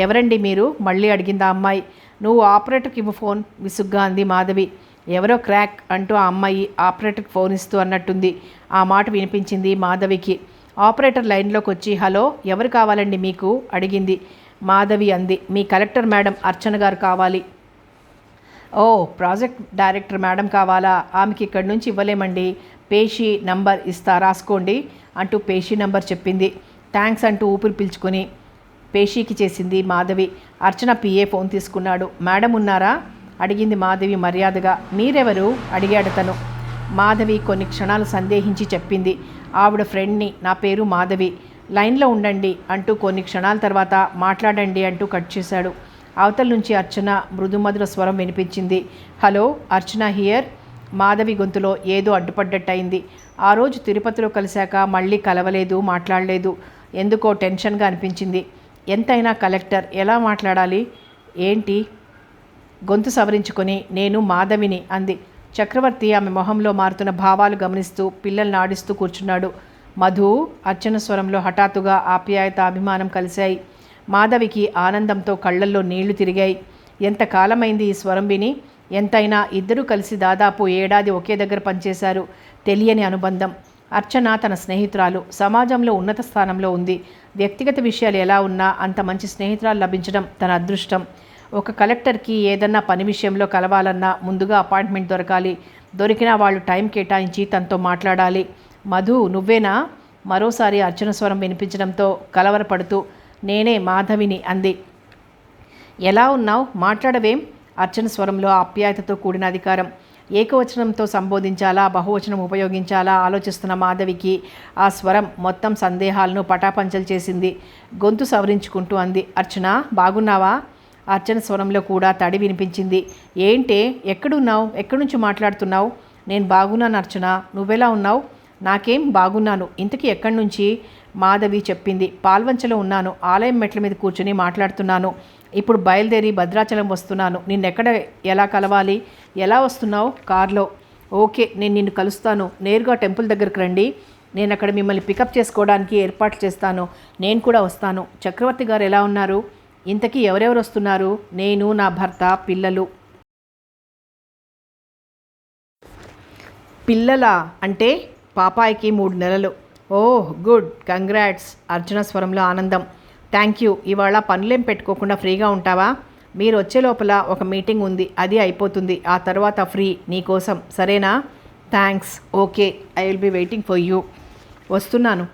ఎవరండి మీరు మళ్ళీ అడిగింది ఆ అమ్మాయి. నువ్వు ఆపరేటర్కి ఇవ్వు ఫోన్ విసుగ్గా అంది మాధవి. ఎవరో క్రాక్ అంటూ ఆ అమ్మాయి ఆపరేటర్కి ఫోన్ ఇస్తూ అన్నట్టుంది. ఆ మాట వినిపించింది మాధవికి. ఆపరేటర్ లైన్లోకి వచ్చి హలో ఎవరు కావాలండి మీకు అడిగింది. మాధవి అంది, మీ కలెక్టర్ మేడం అర్చన గారు కావాలి. ఓ, ప్రాజెక్ట్ డైరెక్టర్ మేడం కావాలా? ఆమెకి ఇక్కడి నుంచి ఇవ్వలేమండి, పేషీ నంబర్ ఇస్తా రాసుకోండి అంటూ పేషీ నంబర్ చెప్పింది. థ్యాంక్స్ అంటూ ఊపిరి పీల్చుకొని పేషీకి చేసింది మాధవి. అర్చన పిఏ ఫోన్ తీసుకున్నాడు. మేడం ఉన్నారా అడిగింది మాధవి మర్యాదగా. మీరెవరు అడిగాడు తను. మాధవి కొన్ని క్షణాలు సందేహించి చెప్పింది, ఆవిడ ఫ్రెండ్ని, నా పేరు మాధవి, లైన్లో ఉండండి అంటూ కొన్ని క్షణాల తర్వాత మాట్లాడండి అంటూ కట్ చేశాడు. అవతల నుంచి అర్చన మృదుమధుర స్వరం వినిపించింది. Hello, Archana here. మాధవి గొంతులో ఏదో అడ్డుపడ్డట్టయింది. ఆ రోజు తిరుపతిలో కలిశాక మళ్ళీ కలవలేదు, మాట్లాడలేదు. ఎందుకో టెన్షన్గా అనిపించింది. ఎంతైనా కలెక్టర్, ఎలా మాట్లాడాలి ఏంటి? గొంతు సవరించుకొని నేను మాధవిని అంది. చక్రవర్తి ఆమె మొహంలో మారుతున్న భావాలు గమనిస్తూ పిల్లల్ని ఆడిస్తూ కూర్చున్నాడు. మధు, అర్చన స్వరంలో హఠాత్తుగా ఆప్యాయత, అభిమానం కలిశాయి. మాధవికి ఆనందంతో కళ్ళల్లో నీళ్లు తిరిగాయి. ఎంతకాలమైంది ఈ స్వరం విని. ఎంతైనా ఇద్దరూ కలిసి దాదాపు ఏడాది ఒకే దగ్గర పనిచేశారు. తెలియని అనుబంధం. అర్చన తన స్నేహితురాలు, సమాజంలో ఉన్నత స్థానంలో ఉంది. వ్యక్తిగత విషయాలు ఎలా ఉన్నా అంత మంచి స్నేహితురాలు లభించడం తన అదృష్టం. ఒక కలెక్టర్కి ఏదన్నా పని విషయంలో కలవాలన్నా ముందుగా అపాయింట్మెంట్ దొరకాలి. దొరికినా వాళ్ళు టైం కేటాయించి తనతో మాట్లాడాలి. మధు, నువ్వేనా? మరోసారి అర్చన స్వరం వినిపించడంతో కలవరపడుతూ నేనే మాధవిని అంది. ఎలా ఉన్నావు? మాట్లాడవేం? అర్చన స్వరంలో ఆప్యాయతతో కూడిన అధికారం. ఏకవచనంతో సంబోధించాలా, బహువచనం ఉపయోగించాలా ఆలోచిస్తున్న మాధవికి ఆ స్వరం మొత్తం సందేహాలను పటాపంచలు చేసింది. గొంతు సవరించుకుంటూ అంది, అర్చన బాగున్నావా? అర్చన స్వరంలో కూడా తడి వినిపించింది. ఏంటే, ఎక్కడున్నావు? ఎక్కడి నుంచి మాట్లాడుతున్నావు? నేను బాగున్నాను అర్చన, నువ్వెలా ఉన్నావు? నాకేం బాగున్నాను. ఇంతకీ ఎక్కడి నుంచి? మాధవి చెప్పింది. పాల్వంచలో ఉన్నాను. ఆలయం మెట్ల మీద కూర్చుని మాట్లాడుతున్నాను. ఇప్పుడు బయలుదేరి భద్రాచలం వస్తున్నాను. నిన్నెక్కడ ఎలా కలవాలి? ఎలా వస్తున్నావు? కార్లో. ఓకే, నేను నిన్ను కలుస్తాను. నేరుగా టెంపుల్ దగ్గరకు రండి. నేను అక్కడ మిమ్మల్ని పికప్ చేసుకోవడానికి ఏర్పాట్లు చేస్తాను. నేను కూడా వస్తాను. చక్రవర్తి గారు ఎలా ఉన్నారు? ఇంతకీ ఎవరెవరు వస్తున్నారు? నేను, నా భర్త, పిల్లలు. పిల్లలా? అంటే పాపాయికి 3 నెలలు. ఓహ్ గుడ్, కంగ్రాట్స్. అర్జున స్వరంలో ఆనందం. Thank you. ఇవాళ పనులేం పెట్టుకోకుండా ఫ్రీగా ఉంటావా? మీరు వచ్చే లోపల ఒక మీటింగ్ ఉంది, అది అయిపోతుంది. ఆ తర్వాత ఫ్రీ నీకోసం. సరేనా? Thanks. Okay, I will be waiting for you. వస్తున్నాను.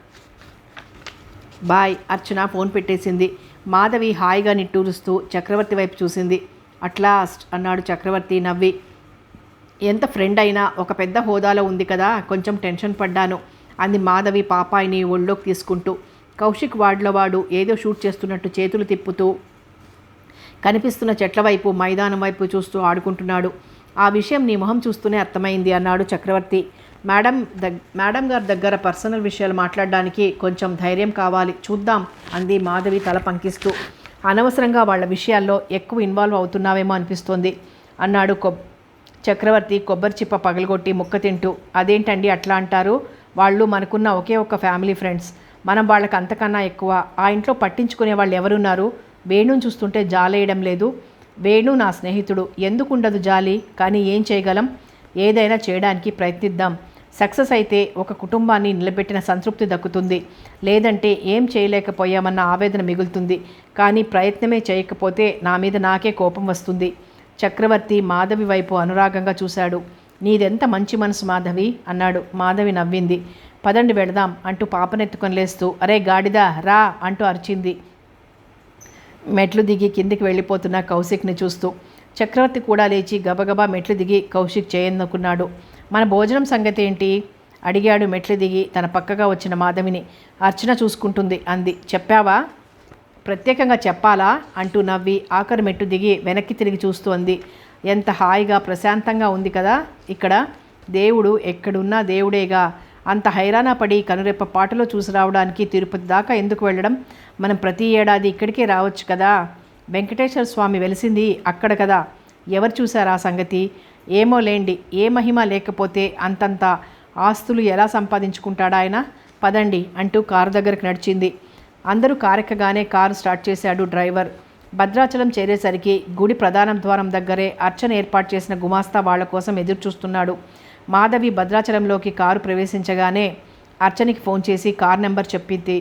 బాయ్. అర్చన ఫోన్ పెట్టేసింది. మాధవి హాయిగా నిట్టూరుస్తూ చక్రవర్తి వైపు చూసింది. అట్లాస్ట్ అన్నాడు చక్రవర్తి నవ్వి. ఎంత ఫ్రెండ్ అయినా ఒక పెద్ద హోదాలో ఉంది కదా, కొంచెం టెన్షన్ పడ్డాను అంది మాధవి పాపాయిని ఒళ్ళోకి తీసుకుంటూ. కౌశిక్ వార్డులో వాడు ఏదో షూట్ చేస్తున్నట్టు చేతులు తిప్పుతూ కనిపిస్తున్న చెట్ల వైపు, మైదానం వైపు చూస్తూ ఆడుకుంటున్నాడు. ఆ విషయం నీ మొహం చూస్తూనే అర్థమైంది అన్నాడు చక్రవర్తి. మేడం గారి దగ్గర పర్సనల్ విషయాలు మాట్లాడడానికి కొంచెం ధైర్యం కావాలి, చూద్దాం అంది మాధవి తల పంకిస్తూ. అనవసరంగా వాళ్ళ విషయాల్లో ఎక్కువ ఇన్వాల్వ్ అవుతున్నావేమో అనిపిస్తోంది అన్నాడు చక్రవర్తి కొబ్బరి చిప్ప పగలగొట్టి ముక్క తింటూ. అదేంటండి అట్లా అంటారు? వాళ్ళు మనకున్న ఒకే ఒక్క ఫ్యామిలీ ఫ్రెండ్స్. మనం వాళ్ళకి అంతకన్నా ఎక్కువ. ఆ ఇంట్లో పట్టించుకునే వాళ్ళు ఎవరున్నారు? వేణుని చూస్తుంటే జాలేయడం లేదు. వేణు నా స్నేహితుడు, ఎందుకు ఉండదు జాలి? కానీ ఏం చేయగలం? ఏదైనా చేయడానికి ప్రయత్నిద్దాం. సక్సెస్ అయితే ఒక కుటుంబాన్ని నిలబెట్టిన సంతృప్తి దక్కుతుంది. లేదంటే ఏం చేయలేకపోయామన్న ఆవేదన మిగులుతుంది. కానీ ప్రయత్నమే చేయకపోతే నా మీద నాకే కోపం వస్తుంది. చక్రవర్తి మాధవి వైపు అనురాగంగా చూశాడు. నీదెంత మంచి మనసు మాధవి అన్నాడు. మాధవి నవ్వింది. పదండి వెళదాం అంటూ పాపనెత్తుకొని లేస్తూ, అరే గాడిదా రా అంటూ అరిచింది మెట్లు దిగి కిందికి వెళ్ళిపోతున్న కౌశిక్ని చూస్తూ. చక్రవర్తి కూడా లేచి గబగబా మెట్లు దిగి కౌశిక్ చేయనుకున్నాడు. మన భోజనం సంగతి ఏంటి అడిగాడు మెట్లు దిగి తన పక్కగా వచ్చిన మాధవిని. అర్చన చూసుకుంటుంది అంది. చెప్పావా? ప్రత్యేకంగా చెప్పాలా అంటూ నవ్వి ఆఖరి మెట్టు దిగి వెనక్కి తిరిగి చూస్తూ అంది. ఎంత హాయిగా ప్రశాంతంగా ఉంది కదా ఇక్కడ. దేవుడు ఎక్కడున్నా దేవుడేగా. అంత హైరాణ పడి కనురెప్ప పాటలో చూసి రావడానికి తిరుపతి దాకా ఎందుకు వెళ్ళడం? మనం ప్రతి ఏడాది ఇక్కడికే రావచ్చు కదా. వెంకటేశ్వర స్వామి వెలిసింది అక్కడ కదా. ఎవరు చూశారు ఆ సంగతి? ఏమో లేండి. ఏ మహిమ లేకపోతే అంతంత ఆస్తులు ఎలా సంపాదించుకుంటాడా ఆయన? పదండి అంటూ కారు దగ్గరకు నడిచింది. అందరూ కారెక్కగానే కారు స్టార్ట్ చేశాడు డ్రైవర్. భద్రాచలం చేరేసరికి గుడి ప్రధాన ద్వారం దగ్గరే అర్చన ఏర్పాటు చేసిన గుమాస్తా వాళ్ల కోసం ఎదురు చూస్తున్నాడు. మాధవి భద్రాచలంలోకి కారు ప్రవేశించగానే అర్చనకి ఫోన్ చేసి కార్ నెంబర్ చెప్పింది.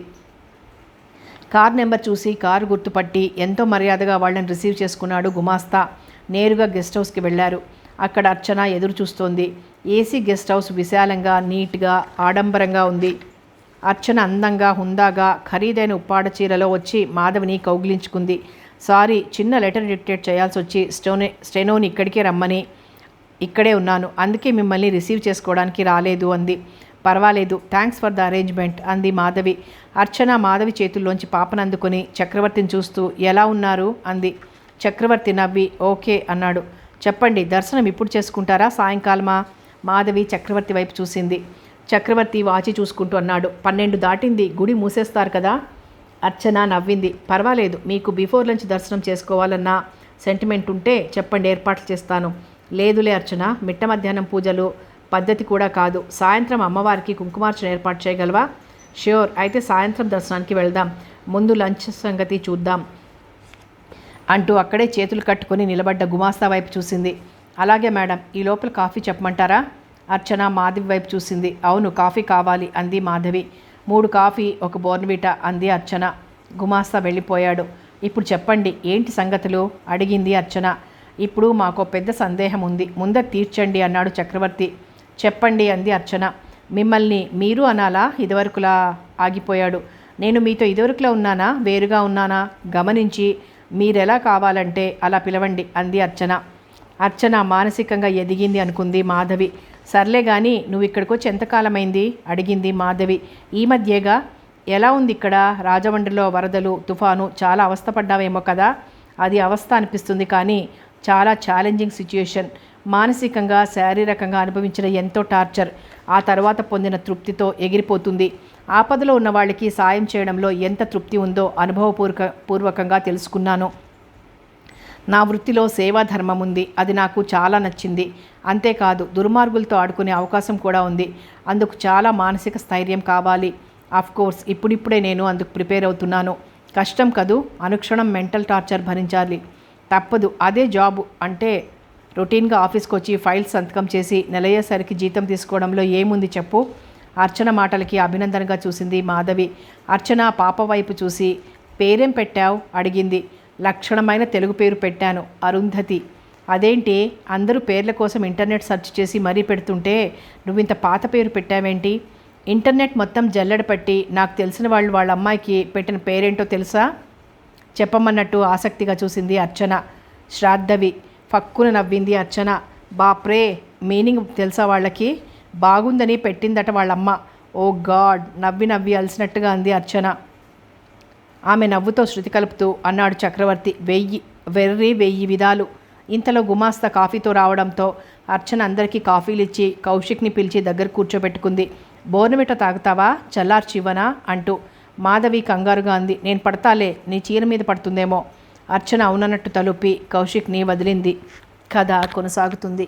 కార్ నెంబర్ చూసి కారు గుర్తుపట్టి ఎంతో మర్యాదగా వాళ్ళని రిసీవ్ చేసుకున్నాడు గుమాస్తా. నేరుగా గెస్ట్ హౌస్కి వెళ్లారు. అక్కడ అర్చన ఎదురు చూస్తోంది. ఏసీ గెస్ట్ హౌస్ విశాలంగా, నీట్గా, ఆడంబరంగా ఉంది. అర్చన అందంగా, హుందాగా, ఖరీదైన ఉప్పాడ చీరలో వచ్చి మాధవిని కౌగిలించుకుంది. సారీ, చిన్న లెటర్ డిక్టేట్ చేయాల్సి వచ్చి స్టెనోని ఇక్కడికే రమ్మని ఇక్కడే ఉన్నాను, అందుకే మిమ్మల్ని రిసీవ్ చేసుకోవడానికి రాలేదు అంది. పర్వాలేదు, థ్యాంక్స్ ఫర్ ద అరేంజ్మెంట్ అంది మాధవి. అర్చన మాధవి చేతుల్లోంచి పాపనందుకొని చక్రవర్తిని చూస్తూ ఎలా ఉన్నారు అంది. చక్రవర్తి నవ్వి ఓకే అన్నాడు. చెప్పండి, దర్శనం ఇప్పుడు చేసుకుంటారా సాయంకాలమా? మాధవి చక్రవర్తి వైపు చూసింది. చక్రవర్తి వాచి చూసుకుంటూ అన్నాడు. 12 దాటింది, గుడి మూసేస్తారు కదా. అర్చన నవ్వింది. పర్వాలేదు, మీకు బిఫోర్ లంచ్ దర్శనం చేసుకోవాలన్న సెంటిమెంట్ ఉంటే చెప్పండి, ఏర్పాట్లు చేస్తాను. లేదులే అర్చన, మిట్ట మధ్యాహ్నం పూజలు పద్ధతి కూడా కాదు. సాయంత్రం అమ్మవారికి కుంకుమార్చన ఏర్పాటు చేయగలవా? ష్యూర్, అయితే సాయంత్రం దర్శనానికి వెళ్దాం, ముందు లంచ్ సంగతి చూద్దాం అంటూ అక్కడే చేతులు కట్టుకొని నిలబడ్డ గుమాస్తా వైపు చూసింది. అలాగే మేడం, ఈ లోపల కాఫీ చెప్పమంటారా? అర్చన మాధవి వైపు చూసింది. అవును, కాఫీ కావాలి అంది మాధవి. 3 కాఫీ 1 బోర్న్విటా అంది అర్చన. గుమాస్తా వెళ్ళిపోయాడు. ఇప్పుడు చెప్పండి, ఏంటి సంగతులు అడిగింది అర్చన. ఇప్పుడు మాకో పెద్ద సందేహం ఉంది, ముందర తీర్చండి అన్నాడు చక్రవర్తి. చెప్పండి అంది అర్చన. మిమ్మల్ని మీరు అనాలా? ఇదివరకులా ఆగిపోయాడు. నేను మీతో ఇదివరకులా ఉన్నానా, వేరుగా ఉన్నానా గమనించి మీరెలా కావాలంటే అలా పిలవండి అంది అర్చన. అర్చన మానసికంగా ఎదిగింది అనుకుంది మాధవి. సర్లే గాని నువ్వు ఇక్కడికి వచ్చి ఎంతకాలమైంది అడిగింది మాధవి. ఈ మధ్యేగా. ఎలా ఉంది ఇక్కడ? రాజమండ్రిలో వరదలు, తుఫాను, చాలా అవస్థపడ్డావేమో కదా? అది అవస్థ అనిపిస్తుంది, కానీ చాలా ఛాలెంజింగ్ సిచ్యుయేషన్. మానసికంగా శారీరకంగా అనుభవించిన ఎంతో టార్చర్, ఆ తర్వాత పొందిన తృప్తితో ఎగిరిపోతుంది. ఆపదలో ఉన్న వాళ్ళకి సాయం చేయడంలో ఎంత తృప్తి ఉందో అనుభవపూర్వకంగా తెలుసుకున్నాను. నా వృత్తిలో సేవాధర్మం ఉంది, అది నాకు చాలా నచ్చింది. అంతేకాదు దుర్మార్గులతో ఆడుకునే అవకాశం కూడా ఉంది. అందుకు చాలా మానసిక స్థైర్యం కావాలి. కోర్స్ ఇప్పుడిప్పుడే నేను అందుకు ప్రిపేర్ అవుతున్నాను. కష్టం కదూ, అనుక్షణం మెంటల్ టార్చర్ భరించాలి. తప్పదు, అదే జాబు అంటే. రొటీన్గా ఆఫీస్కి వచ్చి ఫైల్స్ సంతకం చేసి నెలయ్యేసరికి జీతం తీసుకోవడంలో ఏముంది చెప్పు? అర్చన మాటలకి అభినందనగా చూసింది మాధవి. అర్చన పాప వైపు చూసి, పేరేం పెట్టావు అడిగింది. లక్షణమైన తెలుగు పేరు పెట్టాను, అరుంధతి. అదేంటి, అందరూ పేర్ల కోసం ఇంటర్నెట్ సెర్చ్ చేసి మరీ పెడుతుంటే నువ్వింత పాత పేరు పెట్టావేంటి? ఇంటర్నెట్ మొత్తం జల్లెడ పట్టి నాకు తెలిసిన వాళ్ళు వాళ్ళ అమ్మాయికి పెట్టిన పేరేంటో తెలుసా? చెప్పమన్నట్టు ఆసక్తిగా చూసింది అర్చన. శ్రాద్ధవి. ఫక్కున నవ్వింది అర్చన. బాప్రే, మీనింగ్ తెలుసా వాళ్ళకి? బాగుందని పెట్టిందట వాళ్ళమ్మ. ఓ గాడ్, నవ్వి నవ్వి అలసినట్టుగా అంది అర్చన. ఆమె నవ్వుతో శృతి కలుపుతూ అన్నాడు చక్రవర్తి. 1000 విధాలు. ఇంతలో గుమాస్తా కాఫీతో రావడంతో అర్చన అందరికీ కాఫీలు ఇచ్చి కౌశిక్ని పిలిచి దగ్గర కూర్చోబెట్టుకుంది. బోర్నవిట తాగుతావా, చల్లార్చి ఇవ్వనా అంటూ. మాధవి కంగారుగా అంది. నేను పడతాలే, నీ చీర మీద పడుతుందేమో. అర్చన అవునన్నట్టు తలుపి కౌశిక్ని వదిలింది. కథ కొనసాగుతుంది.